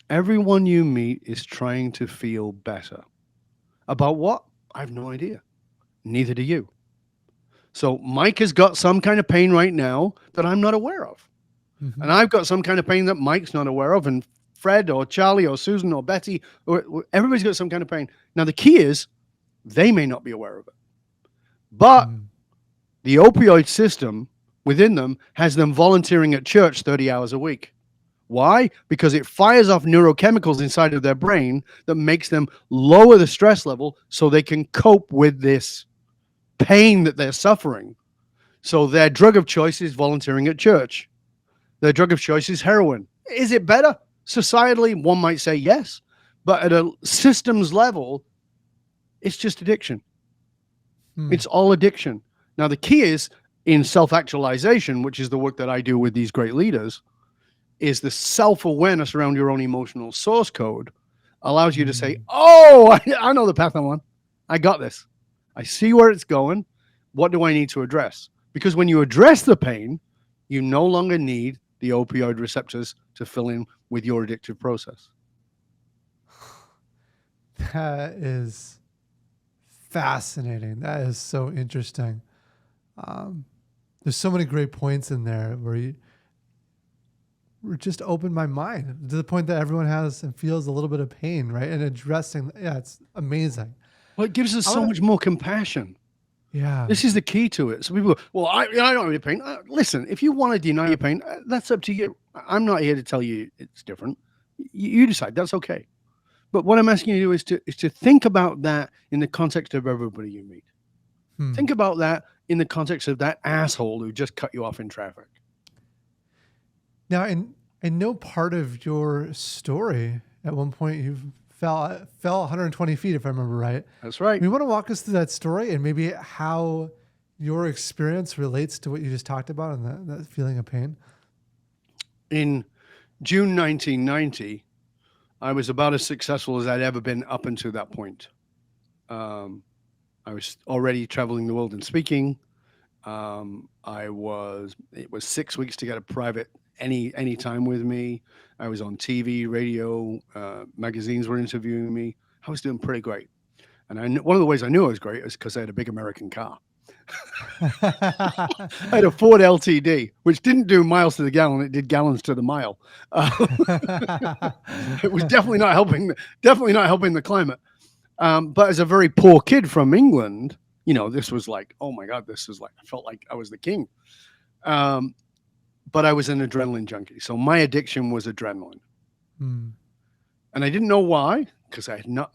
Everyone you meet is trying to feel better. About what? I have no idea. Neither do you. So Mike has got some kind of pain right now that I'm not aware of. Hmm. And I've got some kind of pain that Mike's not aware of. And Fred or Charlie or Susan or Betty, or everybody's got some kind of pain. Now, the key is they may not be aware of it. But Mm. the opioid system within them has them volunteering at church 30 hours a week. Why? Because it fires off neurochemicals inside of their brain that makes them lower the stress level so they can cope with this pain that they're suffering. So their drug of choice is volunteering at church. Their drug of choice is heroin. Is it better? Societally, one might say yes. But at a systems level, it's just addiction. Mm. It's all addiction. Now, the key is in self actualization, which is the work that I do with these great leaders, is the self awareness around your own emotional source code allows you to say, Mm. oh, I know the path I'm on. I got this. I see where it's going. What do I need to address? Because when you address the pain, you no longer need the opioid receptors to fill in with your addictive process. That is fascinating. That is so interesting. Um, there's so many great points in there where you just opened my mind to the point that everyone has and feels a little bit of pain, right? And addressing, yeah, it's amazing. Well, it gives us I so want much more compassion. to, yeah. This is the key to it. So people go, well, I don't have any pain. Listen, if you want to deny your pain, that's up to you. I'm not here to tell you it's different. You decide. That's okay. But what I'm asking you to do is to think about that in the context of everybody you meet. Hmm. Think about that in the context of that asshole who just cut you off in traffic. Now, I know part of your story at one point you fell 120 feet, if I remember right. That's right. You want to walk us through that story and maybe how your experience relates to what you just talked about and that feeling of pain? In June 1990, I was about as successful as I'd ever been up until that point. Um, I was already traveling the world and speaking. It was 6 weeks to get a private any time with me. I was on TV, radio, magazines were interviewing me. I was doing pretty great. And one of the ways I knew I was great is because I had a big American car. I had a Ford LTD, which didn't do miles to the gallon; it did gallons to the mile. It was definitely not helping the climate. But as a very poor kid from England, this was like, oh my God, this is like, I felt like I was the king. Um, but I was an adrenaline junkie. So my addiction was adrenaline. Hmm. And I didn't know why, because I had not,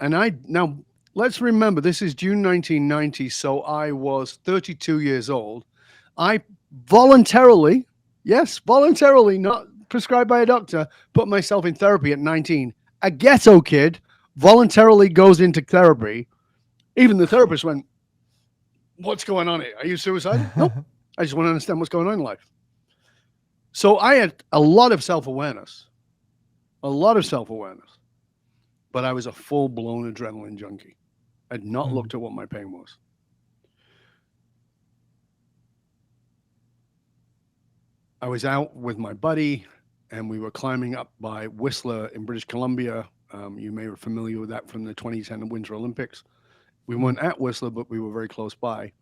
now let's remember, this is June 1990. So I was 32 years old. I voluntarily, yes, voluntarily, not prescribed by a doctor, put myself in therapy at 19. A ghetto kid voluntarily goes into therapy. Even the therapist went, what's going on here? Are you suicidal? Nope. I just want to understand what's going on in life. So I had a lot of self-awareness, but I was a full-blown adrenaline junkie. I'd not Hmm. looked at what my pain was. I was out with my buddy, and we were climbing up by Whistler in British Columbia. You may be familiar with that from the 2010 Winter Olympics. We weren't at Whistler, but we were very close by,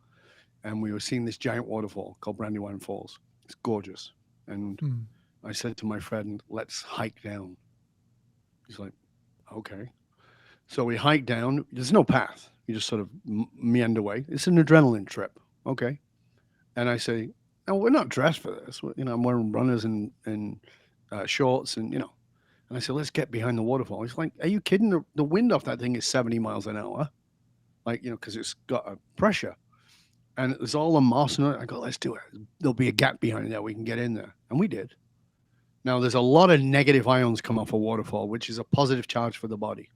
and we were seeing this giant waterfall called Brandywine Falls. It's gorgeous. And Mm. I said to my friend, let's hike down. He's like, okay. So we hike down. There's no path. You just sort of meander away. It's an adrenaline trip. Okay. And I say, no, we're not dressed for this. I'm wearing runners and shorts and. And I said, let's get behind the waterfall. He's like, are you kidding? The wind off that thing is 70 miles an hour. Like, because it's got a pressure. And there's all the moss and I go, let's do it. There'll be a gap behind there. We can get in there. And we did. Now, there's a lot of negative ions come off a waterfall, which is a positive charge for the body.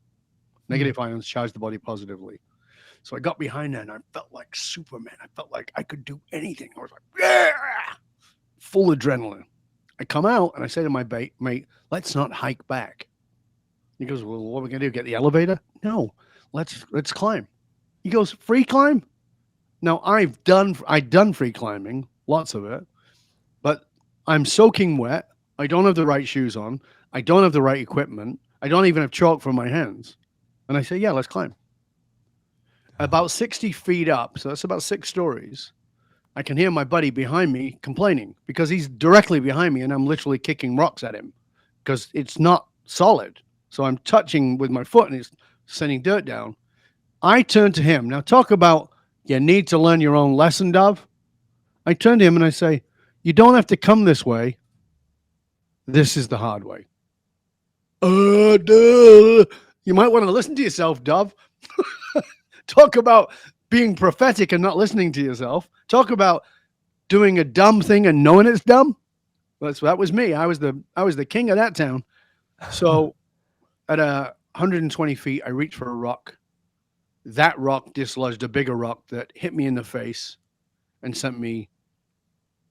Negative ions charge the body positively. So I got behind there and I felt like Superman. I felt like I could do anything. I was like, yeah, full adrenaline. I come out and I say to my mate, let's not hike back. He goes, well, what are we going to do? Get the elevator? No, let's climb. He goes, free climb? Now, I've done free climbing, lots of it, but I'm soaking wet. I don't have the right shoes on. I don't have the right equipment. I don't even have chalk for my hands. And I say, yeah, let's climb. About 60 feet up, so that's about 6 stories, I can hear my buddy behind me complaining because he's directly behind me and I'm literally kicking rocks at him because it's not solid. So I'm touching with my foot and it's sending dirt down. I turn to him. Now, talk about you need to learn your own lesson, Dov. I turn to him and I say, you don't have to come this way. This is the hard way. Duh. You might want to listen to yourself, Dov. Talk about being prophetic and not listening to yourself. Talk about doing a dumb thing and knowing it's dumb. That was me. I was the king of that town. So at 120 feet, I reached for a rock. That rock dislodged a bigger rock that hit me in the face and sent me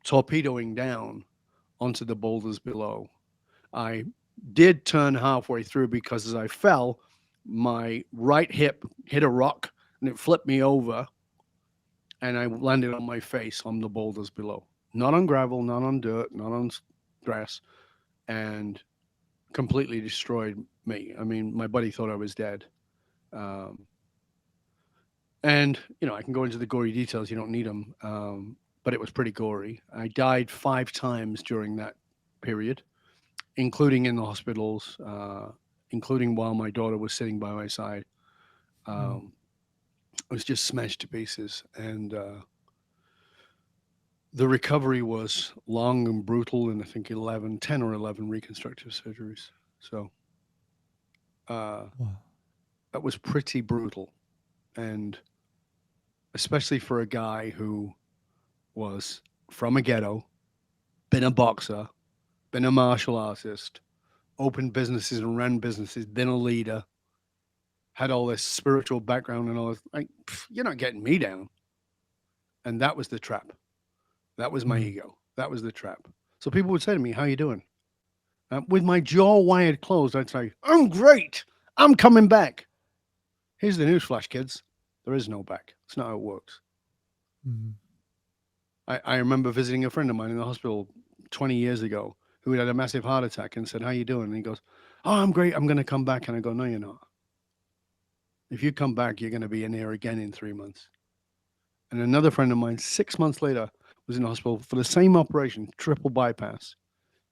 torpedoing down onto the boulders below. I did turn halfway through because as I fell, my right hip hit a rock and it flipped me over and I landed on my face on the boulders below. Not on gravel, not on dirt, not on grass, and completely destroyed me. I mean, my buddy thought I was dead. And, I can go into the gory details. You don't need them. But it was pretty gory. I died 5 times during that period, including in the hospitals, including while my daughter was sitting by my side. I was just smashed to pieces. And the recovery was long and brutal, and I think 10 or 11 reconstructive surgeries. So that was pretty brutal. And especially for a guy who was from a ghetto, been a boxer, been a martial artist, opened businesses and ran businesses, been a leader, had all this spiritual background and all this. Like, you're not getting me down. And that was the trap. That was my ego. That was the trap. So people would say to me, how you doing? With my jaw wired closed, I'd say, I'm great. I'm coming back. Here's the newsflash, kids. There is no back. It's not how it works. I remember visiting a friend of mine in the hospital 20 years ago who had a massive heart attack and said, how you doing? And he goes, oh, I'm great. I'm going to come back. And I go, no, you're not. If you come back, you're going to be in here again in 3 months. And another friend of mine, 6 months later, was in the hospital for the same operation, triple bypass.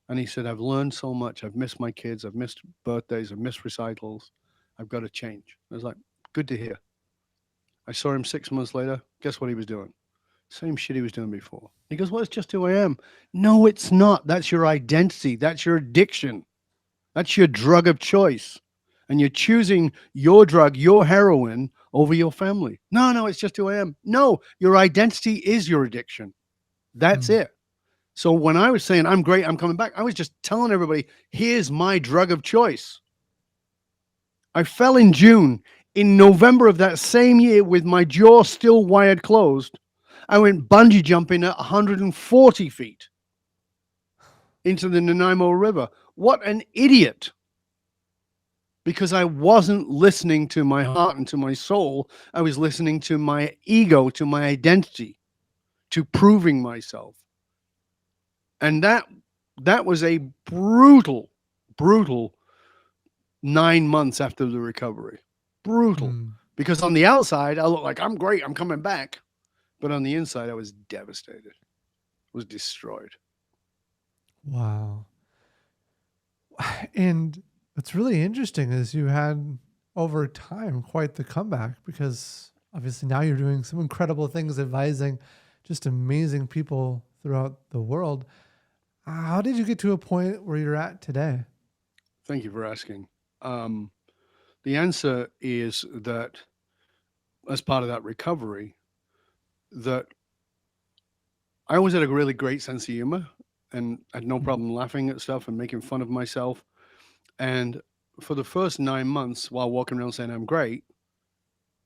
And he said, I've learned so much. I've missed my kids. I've missed birthdays. I've missed recitals. I've got to change. I was like, good to hear. I saw him 6 months later. Guess what he was doing? Same shit he was doing before. He goes, well, it's just who I am. No, it's not. That's your identity. That's your addiction. That's your drug of choice. And you're choosing your drug, your heroin, over your family. No, it's just who I am. No, your identity is your addiction. That's it. So when I was saying, I'm great, I'm coming back, I was just telling everybody, here's my drug of choice. I fell in June. In November of that same year, with my jaw still wired closed, I went bungee jumping at 140 feet into the Nanaimo River. What an idiot. Because I wasn't listening to my heart and to my soul. I was listening to my ego, to my identity, to proving myself. And that was a brutal 9 months after the recovery. Brutal. Because on the outside, I look like I'm great, I'm coming back. But on the inside, I was devastated, was destroyed. Wow. And what's really interesting is you had over time quite the comeback because obviously now you're doing some incredible things, advising just amazing people throughout the world. How did you get to a point where you're at today? Thank you for asking. Um, the answer is that as part of that recovery, that I always had a really great sense of humor and had no Mm, problem laughing at stuff and making fun of myself. And for the first 9 months, while walking around saying I'm great,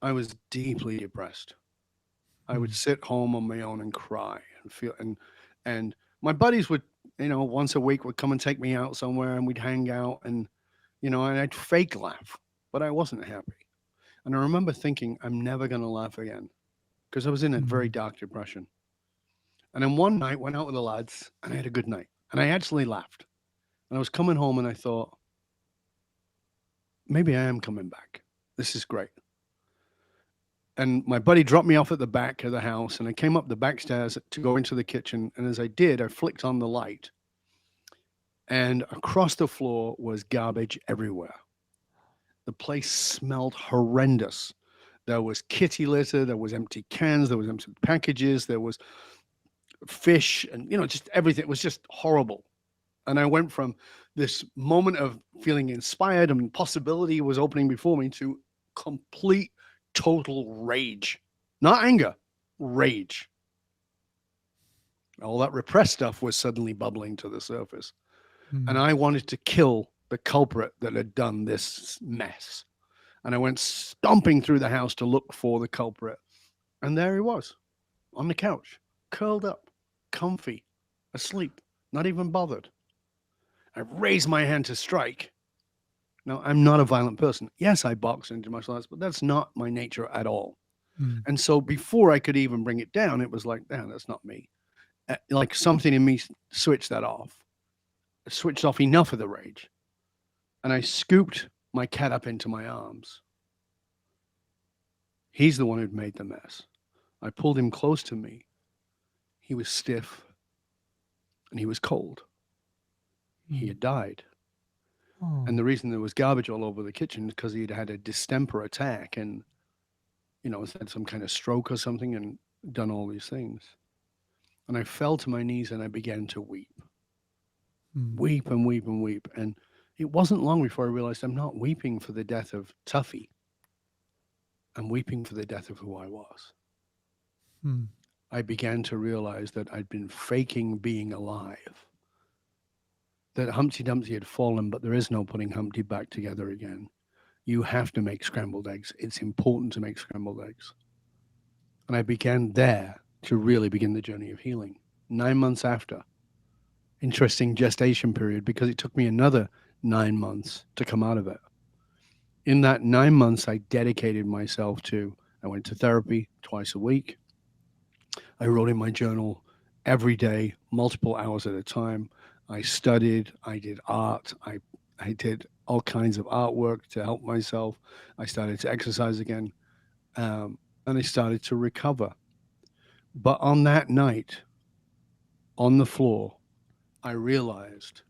I was deeply depressed. I would mm, sit home on my own and cry and feel and my buddies would, once a week would come and take me out somewhere and we'd hang out and and I'd fake laugh, but I wasn't happy. And I remember thinking I'm never going to laugh again because I was in a very mm, dark depression. And then one night went out with the lads and I had a good night and I actually laughed. And I was coming home and I thought maybe I am coming back. This is great. And my buddy dropped me off at the back of the house and I came up the back stairs to go into the kitchen, and as I did I flicked on the light and across the floor was garbage everywhere. The place smelled horrendous. There was kitty litter, there was empty cans, there was empty packages, there was fish, and just everything. It was just horrible. And I went from this moment of feeling inspired and possibility was opening before me to complete total rage. Not anger, rage. All that repressed stuff was suddenly bubbling to the surface. And mm, I wanted to kill the culprit that had done this mess. And I went stomping through the house to look for the culprit. And there he was on the couch, curled up, comfy, asleep, not even bothered. I raised my hand to strike. Now, I'm not a violent person. Yes, I box and do martial arts, but that's not my nature at all. mm, And so before I could even bring it down, it was like, damn, that's not me. Like something in me switched that off. It switched off enough of the rage. And I scooped my cat up into my arms. He's the one who'd made the mess. I pulled him close to me. He was stiff and he was cold. He mm. had died. And Oh, the reason there was garbage all over the kitchen is because he'd had a distemper attack and, had some kind of stroke or something and done all these things. And I fell to my knees and I began to weep, mm, weep and weep and weep. And it wasn't long before I realized I'm not weeping for the death of Tuffy. I'm weeping for the death of who I was. mm, I began to realize that I'd been faking being alive, that Humpty Dumpty had fallen, but there is no putting Humpty back together again. You have to make scrambled eggs. It's important to make scrambled eggs. And I began there to really begin the journey of healing. 9 months after, interesting gestation period because it took me another 9 months to come out of it. In that 9 months, I dedicated myself to, I went to therapy twice a week. I wrote in my journal every day, multiple hours at a time. I studied, I did art, I did all kinds of artwork to help myself. I started to exercise again, and I started to recover. But on that night, on the floor, I realized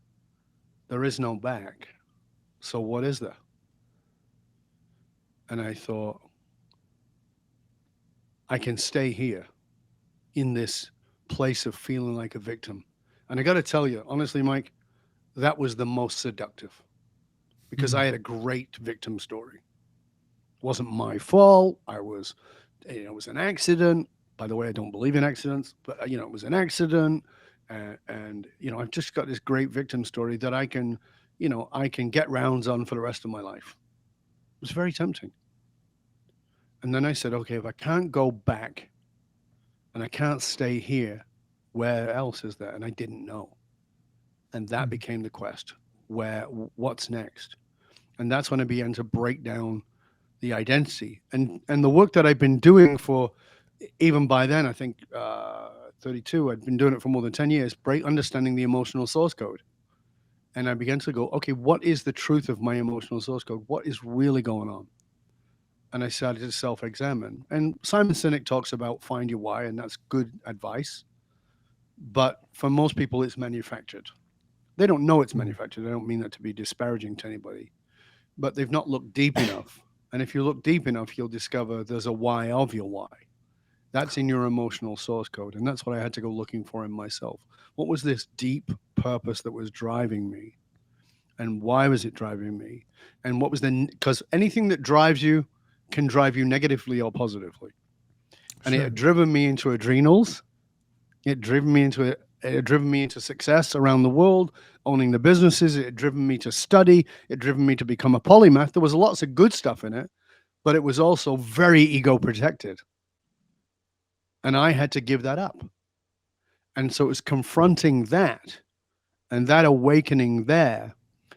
there is no back. So what is there? And I thought, I can stay here in this place of feeling like a victim. And I got to tell you, honestly, Mike, that was the most seductive because mm, I had a great victim story. It wasn't my fault. It was an accident. By the way, I don't believe in accidents, but it was an accident. And I've just got this great victim story that I can get rounds on for the rest of my life. It was very tempting. And then I said, okay, if I can't go back and I can't stay here, where else is there? And I didn't know. And that mm, became the quest. What's next? And that's when I began to break down the identity and the work that I've been doing for, even by then I think 32. I'd been doing it for more than 10 years. Break understanding the emotional source code, and I began to go, okay, what is the truth of my emotional source code? What is really going on? And I started to self-examine. And Simon Sinek talks about find your why, and that's good advice. But for most people, it's manufactured. They don't know it's Mm. manufactured. I don't mean that to be disparaging to anybody, but they've not looked deep enough. And if you look deep enough, you'll discover there's a why of your why. That's in your emotional source code. And that's what I had to go looking for in myself. What was this deep purpose that was driving me? And why was it driving me? And what was because anything that drives you can drive you negatively or positively. And it Sure. had driven me into adrenals. It had driven me into success around the world, owning the businesses. It had driven me to study. It had driven me to become a polymath. There was lots of good stuff in it, but it was also very ego protected. And I had to give that up. And so it was confronting that and that awakening there.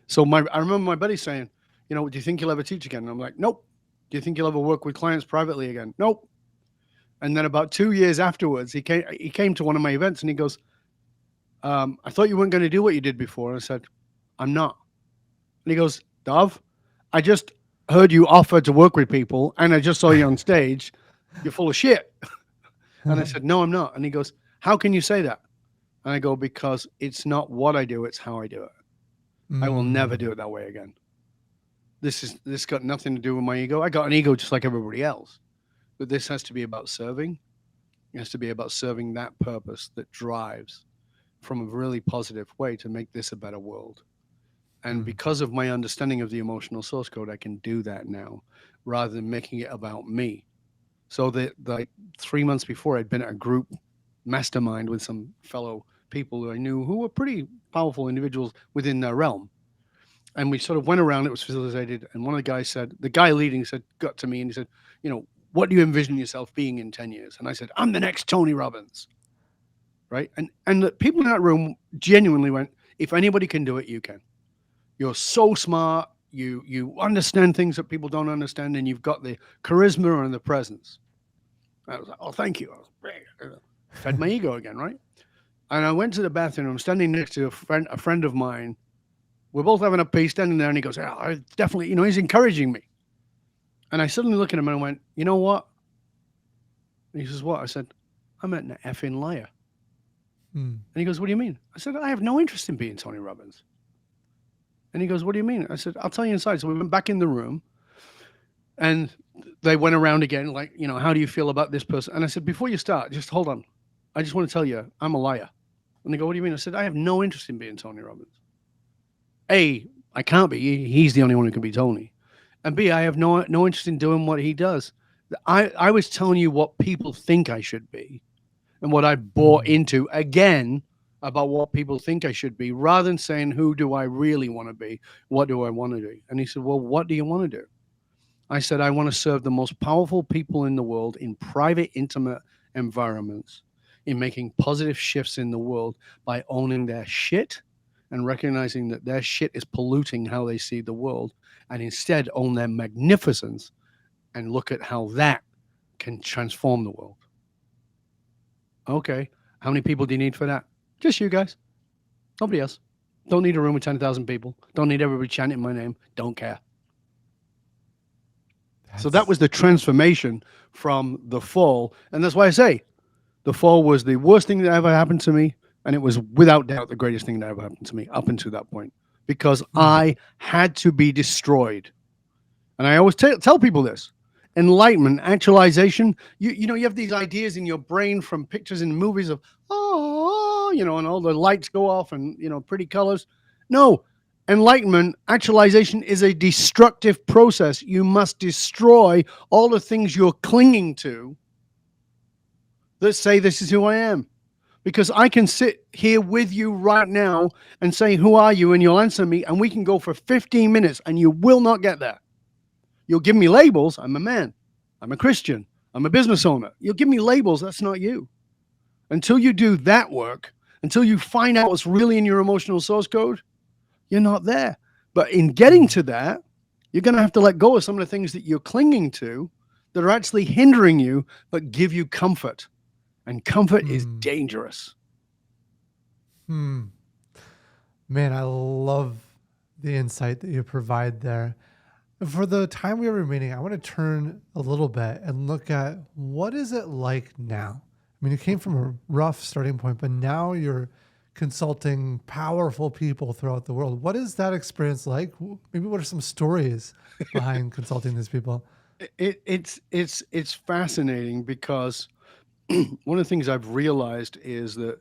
So I remember my buddy saying, do you think you'll ever teach again? And I'm like, nope. Do you think you'll ever work with clients privately again? Nope. And then about 2 years afterwards, he came to one of my events and he goes, I thought you weren't going to do what you did before. And I said, I'm not. And he goes, Dov, I just heard you offer to work with people and I just saw you on stage. You're full of shit. And I said, no, I'm not. And he goes, how can you say that? And I go, because it's not what I do, it's how I do it. I will never do it that way again. This got nothing to do with my ego. I got an ego just like everybody else. But this has to be about serving. It has to be about serving that purpose that drives from a really positive way to make this a better world. And because of my understanding of the emotional source code, I can do that now rather than making it about me. So that like 3 months before, I'd been at a group mastermind with some fellow people who I knew who were pretty powerful individuals within their realm. And we sort of went around, it was facilitated. And one of the guys said, the guy leading got to me and he said, what do you envision yourself being in 10 years? And I said, I'm the next Tony Robbins. Right. And the people in that room genuinely went, if anybody can do it, you can. You're so smart. You understand things that people don't understand, and you've got the charisma and the presence. I was like, oh, thank you. Fed my ego again, right? And I went to the bathroom. I'm standing next to a friend of mine. We're both having a pee, standing there, and he goes, yeah, I definitely, he's encouraging me. And I suddenly look at him and I went, you know what? And he says, what? I said, I'm an effing liar. And he goes, what do you mean? I said, I have no interest in being Tony Robbins. And he goes, what do you mean? I said, I'll tell you inside. So we went back in the room and they went around again, like, how do you feel about this person? And I said, before you start, just hold on. I just want to tell you, I'm a liar. And they go, what do you mean? I said, I have no interest in being Tony Robbins. A, I can't be. He's the only one who can be Tony. And B, I have no interest in doing what he does. I was telling you what people think I should be and what I bought into again about what people think I should be, rather than saying, who do I really want to be? What do I want to do? And he said, well, what do you want to do? I said, I want to serve the most powerful people in the world in private, intimate environments, in making positive shifts in the world by owning their shit and recognizing that their shit is polluting how they see the world, and instead own their magnificence and look at how that can transform the world. Okay. How many people do you need for that? Just you guys. Nobody else. Don't need a room with 10,000 people. Don't need everybody chanting my name. Don't care. So that was the transformation from the fall. And that's why I say the fall was the worst thing that ever happened to me. And it was without doubt the greatest thing that ever happened to me up until that point, because I had to be destroyed. And I always tell people this. Enlightenment, actualization, you have these ideas in your brain from pictures in movies of, and all the lights go off and, pretty colors. No, enlightenment, actualization is a destructive process. You must destroy all the things you're clinging to that say this is who I am. Because I can sit here with you right now and say, who are you? And you'll answer me, and we can go for 15 minutes and you will not get there. You'll give me labels. I'm a man. I'm a Christian. I'm a business owner. You'll give me labels. That's not you. Until you do that work, until you find out what's really in your emotional source code, you're not there. But in getting to that, you're going to have to let go of some of the things that you're clinging to that are actually hindering you, but give you comfort. And comfort is dangerous. Man, I love the insight that you provide there. For the time we have remaining, I want to turn a little bit and look at what is it like now? I mean, you came from a rough starting point, but now you're consulting powerful people throughout the world. What is that experience like? Maybe what are some stories behind consulting these people? It's fascinating because one of the things I've realized is that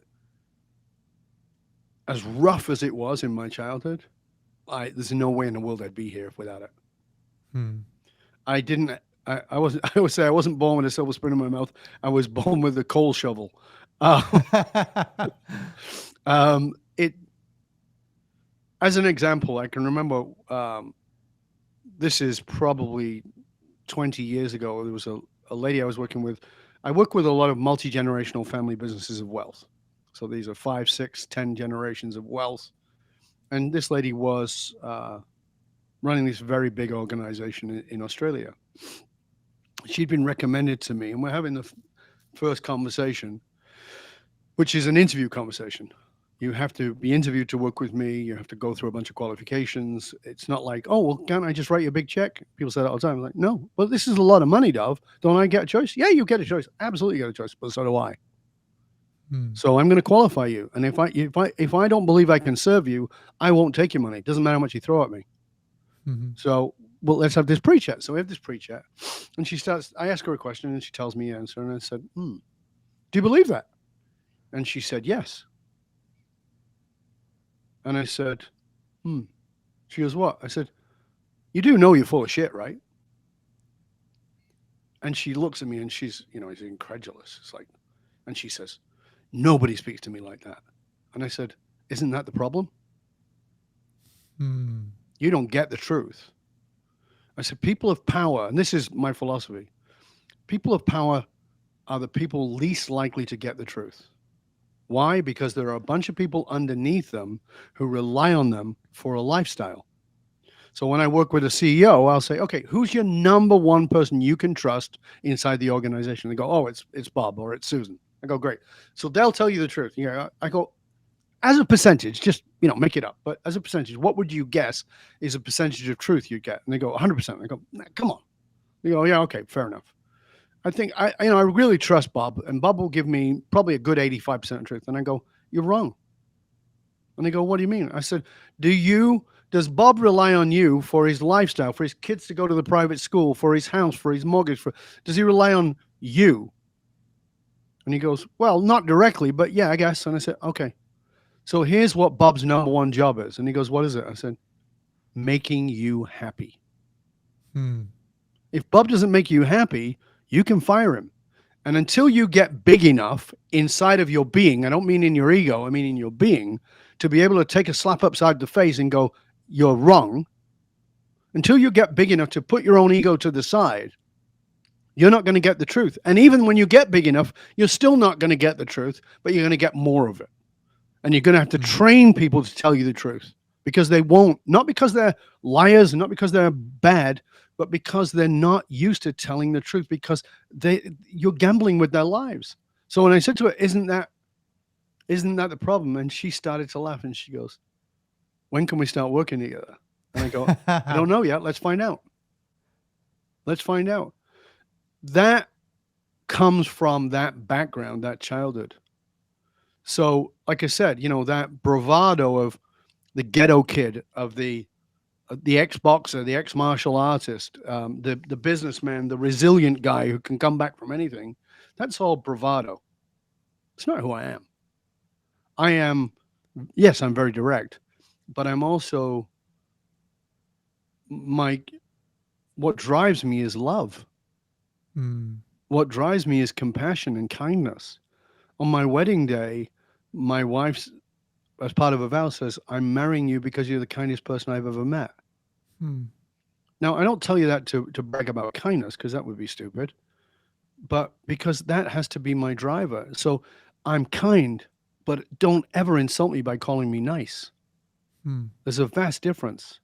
as rough as it was in my childhood, there's no way in the world I'd be here without it. Hmm. I didn't. I wasn't. I always say I wasn't born with a silver spoon in my mouth. I was born with a coal shovel. Uh, it as an example, I can remember. This is probably 20 years ago. There was a lady I was working with. I work with a lot of multi generational family businesses of wealth. So these are 5, 6, 10 generations of wealth. And this lady was running this very big organization in Australia. She'd been recommended to me, and we're having the first conversation, which is an interview conversation. You have to be interviewed to work with me. You have to go through a bunch of qualifications. It's not like, oh, well, can't I just write you a big check? People say that all the time. I'm like, no, but this is a lot of money, Dov. Don't I get a choice? Yeah, you get a choice. Absolutely get a choice, but so do I. Hmm. So I'm going to qualify you. And if I don't believe I can serve you, I won't take your money. It doesn't matter how much you throw at me. Hmm. So, well, let's have this pre-chat. So we have this pre-chat. And she starts, I ask her a question and she tells me the answer. And I said, do you believe that? And she said, yes. And I said, She goes, what? I said, you do know you're full of shit, right? And she looks at me and she's incredulous. It's like, and she says, nobody speaks to me like that. And I said, isn't that the problem? Hmm. You don't get the truth. I said, people of power, and this is my philosophy, people of power are the people least likely to get the truth. Why? Because there are a bunch of people underneath them who rely on them for a lifestyle. So when I work with a CEO, I'll say, okay, who's your number one person you can trust inside the organization? They go, oh, it's Bob or it's Susan. I go, great. So they'll tell you the truth. I go, as a percentage, just make it up. But as a percentage, what would you guess is a percentage of truth you get? And they go 100%. I go, nah, come on. They go, yeah, okay, fair enough. I think I really trust Bob, and Bob will give me probably a good 85% of truth. And I go, you're wrong. And they go, what do you mean? I said, does Bob rely on you for his lifestyle, for his kids to go to the private school, for his house, for his mortgage? Does he rely on you? And he goes, well, not directly, but yeah, I guess. And I said, okay. So here's what Bob's number one job is. And he goes, what is it? I said, making you happy. Hmm. If Bob doesn't make you happy, you can fire him. And until you get big enough inside of your being, I don't mean in your ego, I mean in your being, to be able to take a slap upside the face and go, you're wrong, until you get big enough to put your own ego to the side, you're not going to get the truth. And even when you get big enough, you're still not going to get the truth, but you're going to get more of it. And you're going to have to Hmm. train people to tell you the truth because they won't, not because they're liars and not because they're bad, but because they're not used to telling the truth because you're gambling with their lives. So when I said to her, isn't that the problem? And she started to laugh and she goes, when can we start working together? And I go, I don't know yet. Let's find out. Let's find out. That comes from that background, that childhood. So, like I said, that bravado of the ghetto kid, of the ex boxer, the ex martial artist, the businessman, the resilient guy who can come back from anything. That's all bravado. It's not who I am. I am, yes, I'm very direct, but I'm also my. What drives me is love. Hmm. What drives me is compassion and kindness. On my wedding day, my wife, as part of a vow, says, I'm marrying you because you're the kindest person I've ever met. Hmm. Now, I don't tell you that to brag about kindness because that would be stupid, but because that has to be my driver. So I'm kind, but don't ever insult me by calling me nice. Hmm. There's a vast difference.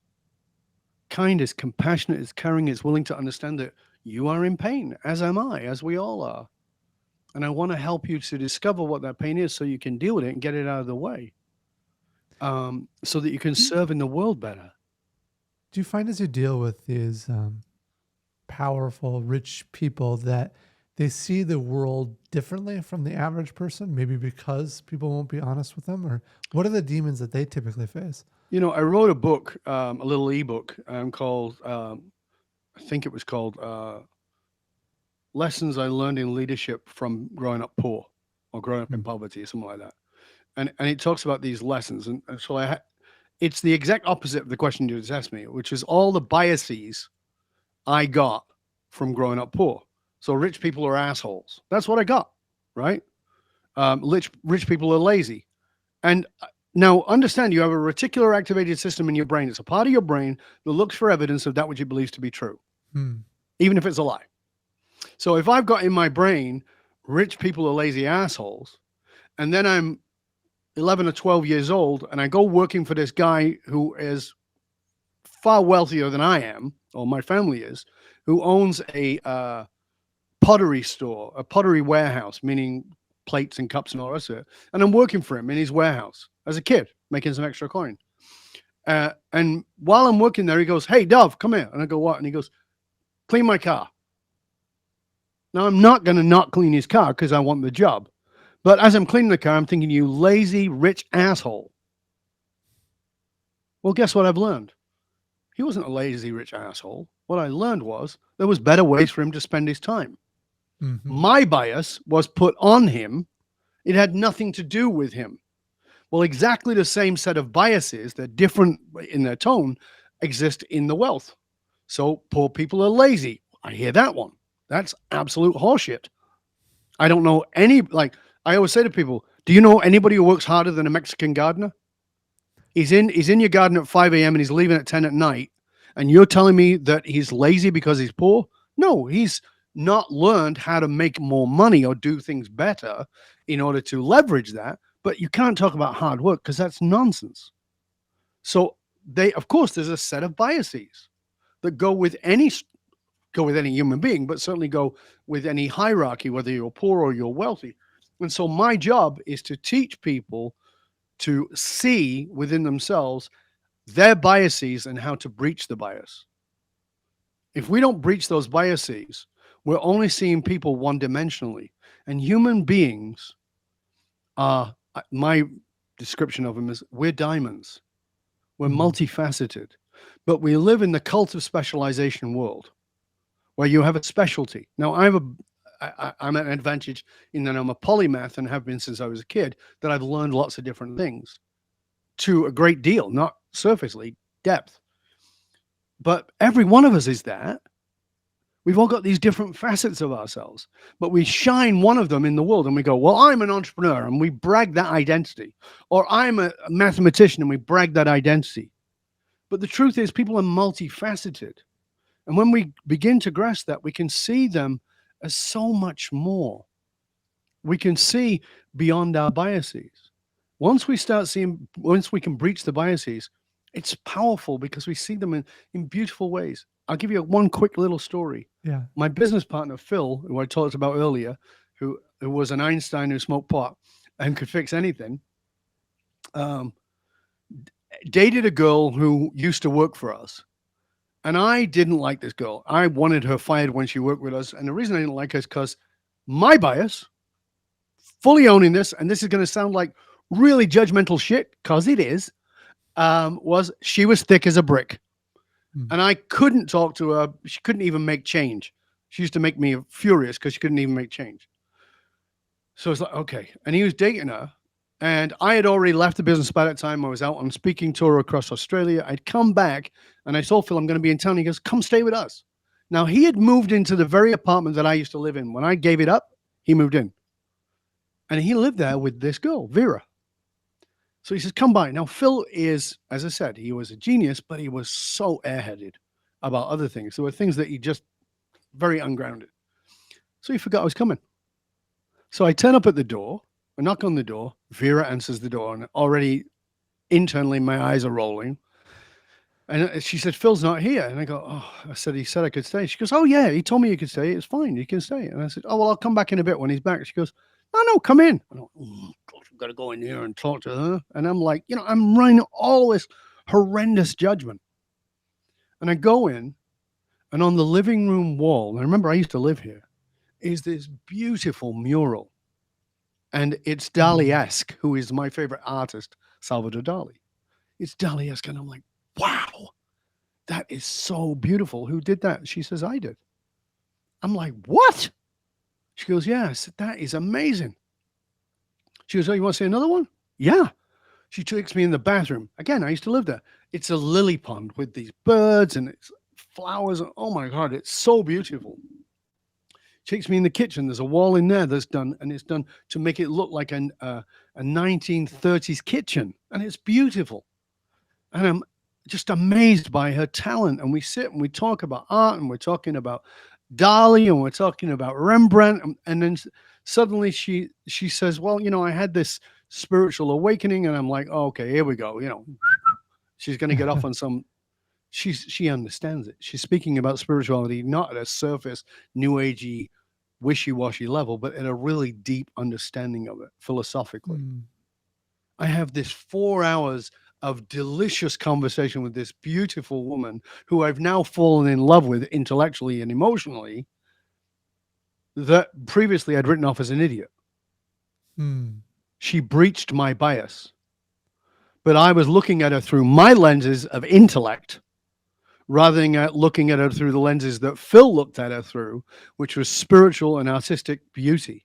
Kind is compassionate, is caring, is willing to understand that you are in pain, as am I, as we all are. And I want to help you to discover what that pain is so you can deal with it and get it out of the way, so that you can Do, serve in the world better. Do you find as you deal with these powerful, rich people that they see the world differently from the average person? Maybe because people won't be honest with them, or what are the demons that they typically face? I wrote a book, a little ebook called, I think it was called Lessons I Learned in Leadership from Growing Up Poor or Growing Up in Mm. Poverty or something like that. And it talks about these lessons. And so it's the exact opposite of the question you just asked me, which is all the biases I got from growing up poor. So rich people are assholes. That's what I got, right? Rich people are lazy. And now understand you have a reticular activated system in your brain. It's a part of your brain that looks for evidence of that which it believes to be true, Mm. even if it's a lie. So if I've got in my brain, rich people are lazy assholes, and then I'm 11 or 12 years old and I go working for this guy who is far wealthier than I am, or my family is, who owns a pottery store, a pottery warehouse, meaning plates and cups and all the rest of it. And I'm working for him in his warehouse as a kid, making some extra coin. And while I'm working there, he goes, "Hey, Dov, come here." And I go, "What?" And he goes, "Clean my car." Now, I'm not going to not clean his car because I want the job. But as I'm cleaning the car, I'm thinking, you lazy, rich asshole. Well, guess what I've learned? He wasn't a lazy, rich asshole. What I learned was there was better ways for him to spend his time. Mm-hmm. My bias was put on him. It had nothing to do with him. Well, exactly the same set of biases, they're different in their tone, exist in the wealth. So poor people are lazy. I hear that one. That's absolute horseshit. I don't know I always say to people, do you know anybody who works harder than a Mexican gardener? He's in your garden at 5 a.m. and he's leaving at 10 at night. And you're telling me that he's lazy because he's poor? No, he's not learned how to make more money or do things better in order to leverage that. But you can't talk about hard work because that's nonsense. So of course, there's a set of biases that go with any human being, but certainly go with any hierarchy, whether you're poor or you're wealthy. And so my job is to teach people to see within themselves their biases and how to breach the bias. If we don't breach those biases, we're only seeing people one dimensionally. And human beings are, my description of them is, we're diamonds. We're multifaceted, but we live in the cult of specialization world where you have a specialty. Now, I'm an advantage in that I'm a polymath and have been since I was a kid, that I've learned lots of different things to a great deal, not surfacely, depth. But every one of us is that. We've all got these different facets of ourselves, but we shine one of them in the world and we go, well, I'm an entrepreneur, and we brag that identity. Or I'm a mathematician and we brag that identity. But the truth is, people are multifaceted. And when we begin to grasp that, we can see them as so much more. We can see beyond our biases. Once we can breach the biases, it's powerful because we see them in beautiful ways. I'll give you one quick little story. Yeah. My business partner, Phil, who I talked about earlier, who was an Einstein who smoked pot and could fix anything, dated a girl who used to work for us. And I didn't like this girl. I wanted her fired when she worked with us. And the reason I didn't like her is because my bias, fully owning this, and this is going to sound like really judgmental shit, because it is, was she was thick as a brick. And I couldn't talk to her. She couldn't even make change. She used to make me furious because she couldn't even make change. So it's like, okay. And he was dating her. And I had already left the business by that time. I was out on a speaking tour across Australia. I'd come back and I told Phil, I'm going to be in town. He goes, come stay with us. Now, he had moved into the very apartment that I used to live in. When I gave it up, he moved in. And he lived there with this girl, Vera. So he says, come by. Now, Phil is, as I said, he was a genius, but he was so airheaded about other things. There were things that he just very ungrounded. So he forgot I was coming. So I turn up at the door. I knock on the door. Vera answers the door, and already internally my eyes are rolling. And she said, Phil's not here. And I go, oh, I said, he said I could stay. She goes, oh, yeah, he told me you could stay. It's fine. You can stay. And I said, oh, well, I'll come back in a bit when he's back. She goes, no, come in. I go, I've got to go in here and talk to her. And I'm like, I'm running all this horrendous judgment. And I go in, and on the living room wall, and I remember I used to live here, is this beautiful mural. And it's Mm. Dali-esque, who is my favorite artist, Salvador Dali. It's Dali-esque. And I'm like, wow, that is so beautiful. Who did that? She says, I did. I'm like, what? She goes, yes, that is amazing. She goes, oh, you want to see another one? Yeah. She takes me in the bathroom. Again, I used to live there. It's a lily pond with these birds and it's flowers. Oh my God, it's so beautiful. She takes me in the kitchen. There's a wall in there that's done, and it's done to make it look like a 1930s kitchen. And it's beautiful. And I'm just amazed by her talent. And we sit and we talk about art, and we're talking about Dali, and we're talking about Rembrandt. And then suddenly she says, well, I had this spiritual awakening. And I'm like, oh, okay, here we go. She's going to get off on some. She understands it. She's speaking about spirituality not at a surface, new agey, wishy-washy level, but at a really deep understanding of it philosophically. Mm. I have this 4 hours of delicious conversation with this beautiful woman who I've now fallen in love with intellectually and emotionally, that previously I'd written off as an idiot. Mm. She breached my bias, but I was looking at her through my lenses of intellect rather than looking at her through the lenses that Phil looked at her through, which was spiritual and artistic beauty.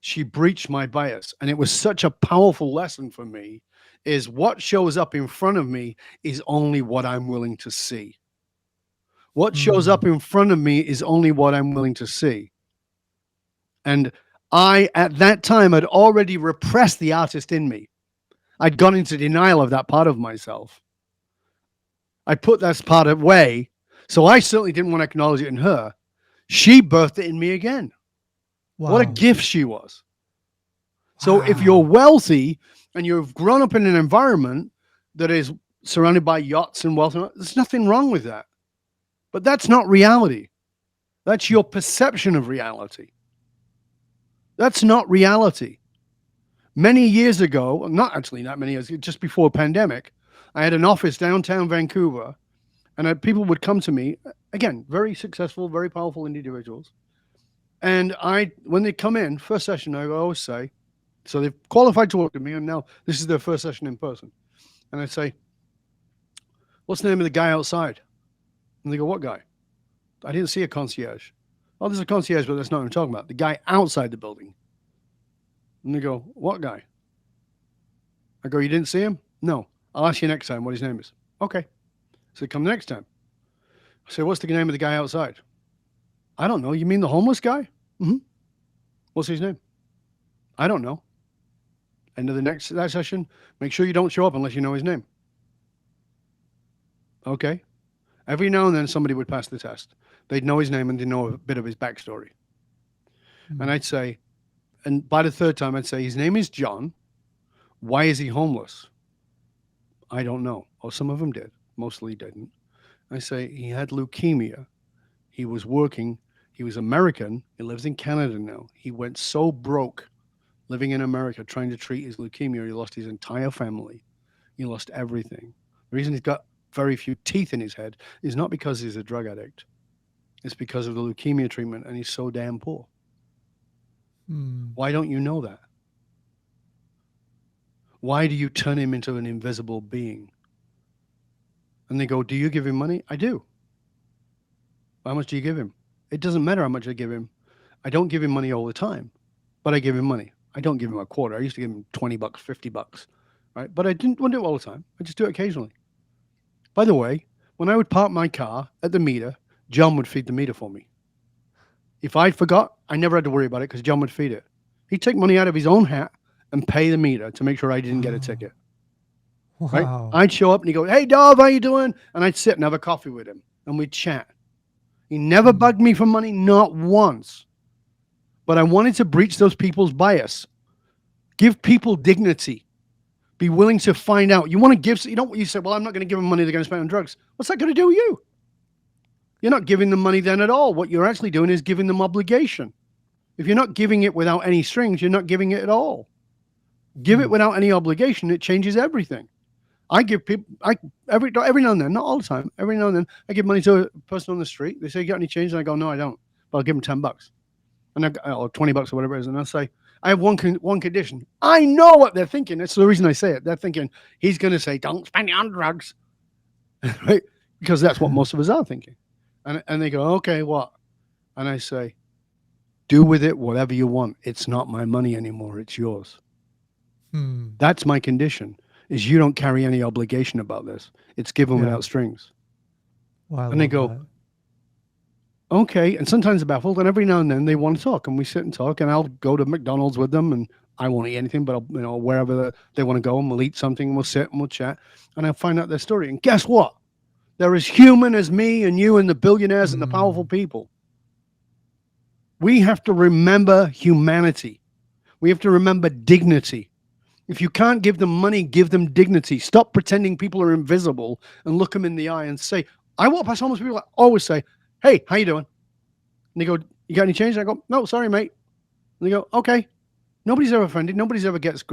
She breached my bias. And it was such a powerful lesson for me, is what shows up in front of me is only what I'm willing to see. What shows up Mm. in front of me is only what I'm willing to see. And I, at that time, had already repressed the artist in me. I'd gone into denial of that part of myself. I put that part away. So I certainly didn't want to acknowledge it in her. She birthed it in me again. What a Wow. gift she was. So if you're Wow. wealthy and you've grown up in an environment that is surrounded by yachts and wealth, there's nothing wrong with that. But that's not reality. That's your perception of reality. That's not reality. Many years ago, not actually that many years, just before pandemic, I had an office downtown Vancouver, and people would come to me, again, very successful, very powerful individuals. And when they come in, first session, I always say, so they've qualified to work with me, and now this is their first session in person. And I say, what's the name of the guy outside? And they go, what guy? I didn't see a concierge. Oh, there's a concierge, but that's not what I'm talking about. The guy outside the building. And they go, what guy? I go, you didn't see him? No. I'll ask you next time what his name is. Okay. So come next time. I say, what's the name of the guy outside? I don't know. You mean the homeless guy? Mm-hmm. What's his name? I don't know. End of that session, make sure you don't show up unless you know his name. Okay. Every now and then somebody would pass the test. They'd know his name and they'd know a bit of his backstory. Mm. And I'd say, and by the third time, I'd say, his name is John. Why is he homeless? I don't know. Or some of them did. Mostly didn't. I say, he had leukemia. He was working. He was American. He lives in Canada now. He went so broke living in America trying to treat his leukemia. He lost his entire family. He lost everything. The reason he's got very few teeth in his head is not because he's a drug addict. It's because of the leukemia treatment, and he's so damn poor. Mm. Why don't you know that? Why do you turn him into an invisible being? And they go, do you give him money? I do. How much do you give him? It doesn't matter how much I give him. I don't give him money all the time, but I give him money. I don't give him a quarter. I used to give him $20, $50, right? But I didn't want to do it all the time. I just do it occasionally. By the way, when I would park my car at the meter, John would feed the meter for me. If I forgot, I never had to worry about it because John would feed it. He'd take money out of his own hat and pay the meter to make sure I didn't get a ticket. Right? Wow. I'd show up and he'd go, hey, Dov, how you doing? And I'd sit and have a coffee with him and we'd chat. He never bugged me for money, not once. But I wanted to breach those people's bias. Give people dignity. Be willing to find out. You want to give, you say, well, I'm not going to give them money they're going to spend on drugs. What's that going to do with you? You're not giving them money then at all. What you're actually doing is giving them obligation. If you're not giving it without any strings, you're not giving it at all. Give it without any obligation, it changes everything. I give people, every now and then, not all the time, every now and then, I give money to a person on the street. They say, "You got any change?" And I go, "No, I don't." But I'll give them $10, or $20 or whatever it is, and I'll say, "I have one condition." I know what they're thinking. That's the reason I say it. They're thinking he's going to say, "Don't spend it on drugs," right? Because that's what most of us are thinking. And they go, "Okay, what?" And I say, "Do with it whatever you want. It's not my money anymore. It's yours." Hmm. That's my condition. Is you don't carry any obligation about this. It's given Yeah. without strings. Well, I And they love go, that. okay. And sometimes they're baffled. And every now and then they want to talk. And we sit and talk. And I'll go to McDonald's with them. And I won't eat anything, but I'll, wherever they want to go, and we'll eat something. And we'll sit and we'll chat. And I'll find out their story. And guess what? They're as human as me and you and the billionaires and the powerful Hmm. people. We have to remember humanity. We have to remember dignity. If you can't give them money, give them dignity. Stop pretending people are invisible and look them in the eye and say, I walk past homeless people, I always say, "Hey, how you doing?" And they go, "You got any change?" And I go, "No, sorry, mate." And they go, "Okay." Nobody's ever offended. Nobody's ever gets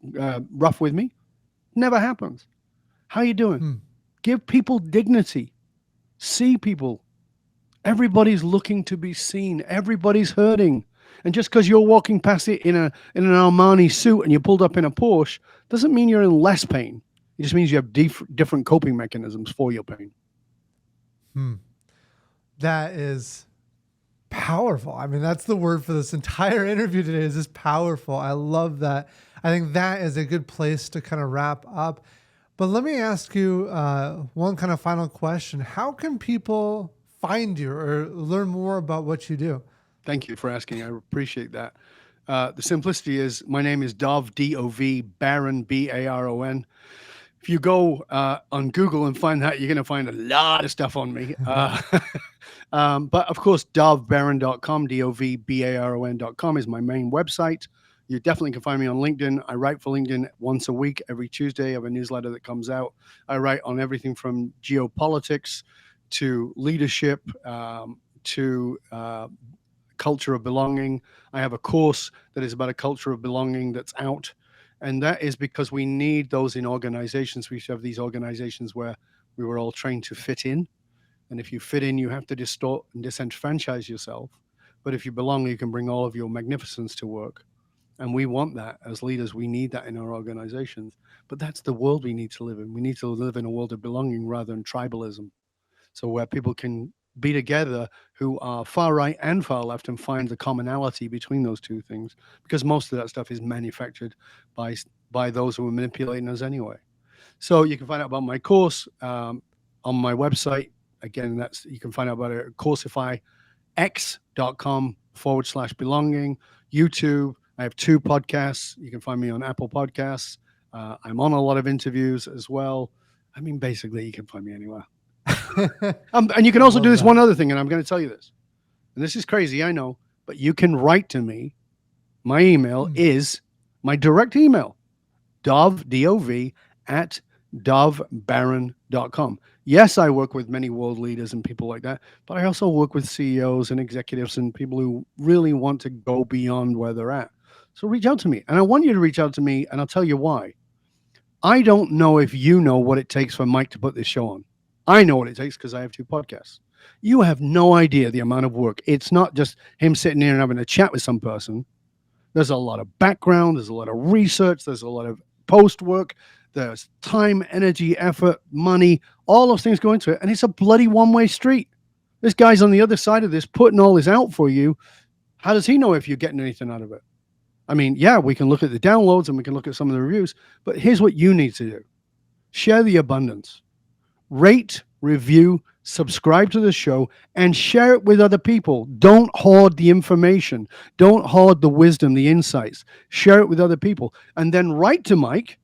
rough with me. Never happens. How you doing? Hmm. Give people dignity. See people. Everybody's looking to be seen. Everybody's hurting. And just because you're walking past it in an Armani suit and you're pulled up in a Porsche doesn't mean you're in less pain. It just means you have different coping mechanisms for your pain. Hmm. That is powerful. I mean, that's the word for this entire interview today is just powerful. I love that. I think that is a good place to kind of wrap up. But let me ask you one kind of final question. How can people find you or learn more about what you do? Thank you for asking. I appreciate that. The simplicity is my name is Dov, D-O-V, Baron, B-A-R-O-N. If you go on Google and find that, you're going to find a lot of stuff on me. But of course, dovbaron.com, dovbaron.com is my main website. You definitely can find me on LinkedIn. I write for LinkedIn once a week. Every Tuesday, I have a newsletter that comes out. I write on everything from geopolitics to leadership to culture of belonging. I have a course that is about a culture of belonging that's out. And that is because we need those in organizations. We have these organizations where we were all trained to fit in. And if you fit in, you have to distort and disenfranchise yourself. But if you belong, you can bring all of your magnificence to work. And we want that as leaders. We need that in our organizations. But that's the world we need to live in. We need to live in a world of belonging rather than tribalism. So where people can be together who are far right and far left and find the commonality between those two things, because most of that stuff is manufactured by those who are manipulating us anyway. So you can find out about my course on my website. Again, that's you can find out about it at coursifyx.com/belonging. YouTube. I have 2 podcasts. You can find me on Apple Podcasts. I'm on a lot of interviews as well. I mean, basically, you can find me anywhere. And you can I also do love this that. one other thing, and I'm going to tell you this. And this is crazy, I know, but you can write to me. My email Hmm. is my direct email, Dov, D-O-V, at dovbaron.com. Yes, I work with many world leaders and people like that, but I also work with CEOs and executives and people who really want to go beyond where they're at. So reach out to me. And I want you to reach out to me, and I'll tell you why. I don't know if you know what it takes for Mike to put this show on. I know what it takes because I have 2 podcasts. You have no idea the amount of work. It's not just him sitting there and having a chat with some person. There's a lot of background, there's a lot of research, there's a lot of post work, there's time, energy, effort, money, all those things go into it. And it's a bloody one-way street. This guy's on the other side of this putting all this out for you. How does he know if you're getting anything out of it? I mean, yeah, we can look at the downloads and we can look at some of the reviews, but here's what you need to do. Share the abundance. Rate, review, subscribe to the show, and share it with other people. Don't hoard the information. Don't hoard the wisdom, the insights. Share it with other people. And then write to Mike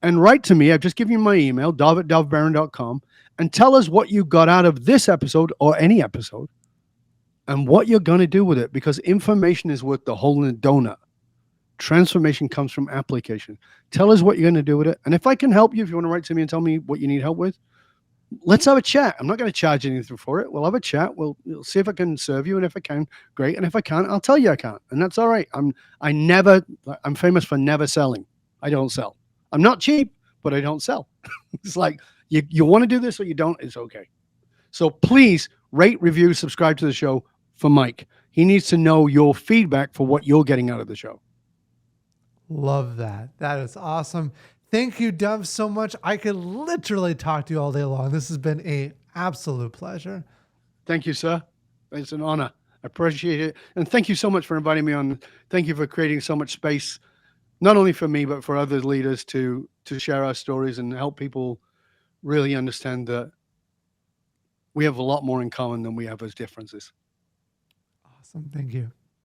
and write to me. I've just given you my email, dov@dovbaron.com, and tell us what you got out of this episode or any episode and what you're going to do with it, because information is worth the hole in the donut. Transformation comes from application. Tell us what you're going to do with it. And if I can help you, if you want to write to me and tell me what you need help with, let's have a chat. I'm not going to charge anything for it. We'll have a chat. We'll see if I can serve you. And if I can, great. And if I can't, I'll tell you I can't. And that's all right. I'm famous for never selling. I don't sell. I'm not cheap, but I don't sell. It's like, you want to do this or you don't, it's okay. So please rate, review, subscribe to the show for Mike. He needs to know your feedback for what you're getting out of the show. Love that. That is awesome. Thank you, Dov, so much. I could literally talk to you all day long. This has been an absolute pleasure. Thank you, sir. It's an honor. I appreciate it. And thank you so much for inviting me on. Thank you for creating so much space, not only for me, but for other leaders to share our stories and help people really understand that we have a lot more in common than we have as differences. Awesome. Thank you.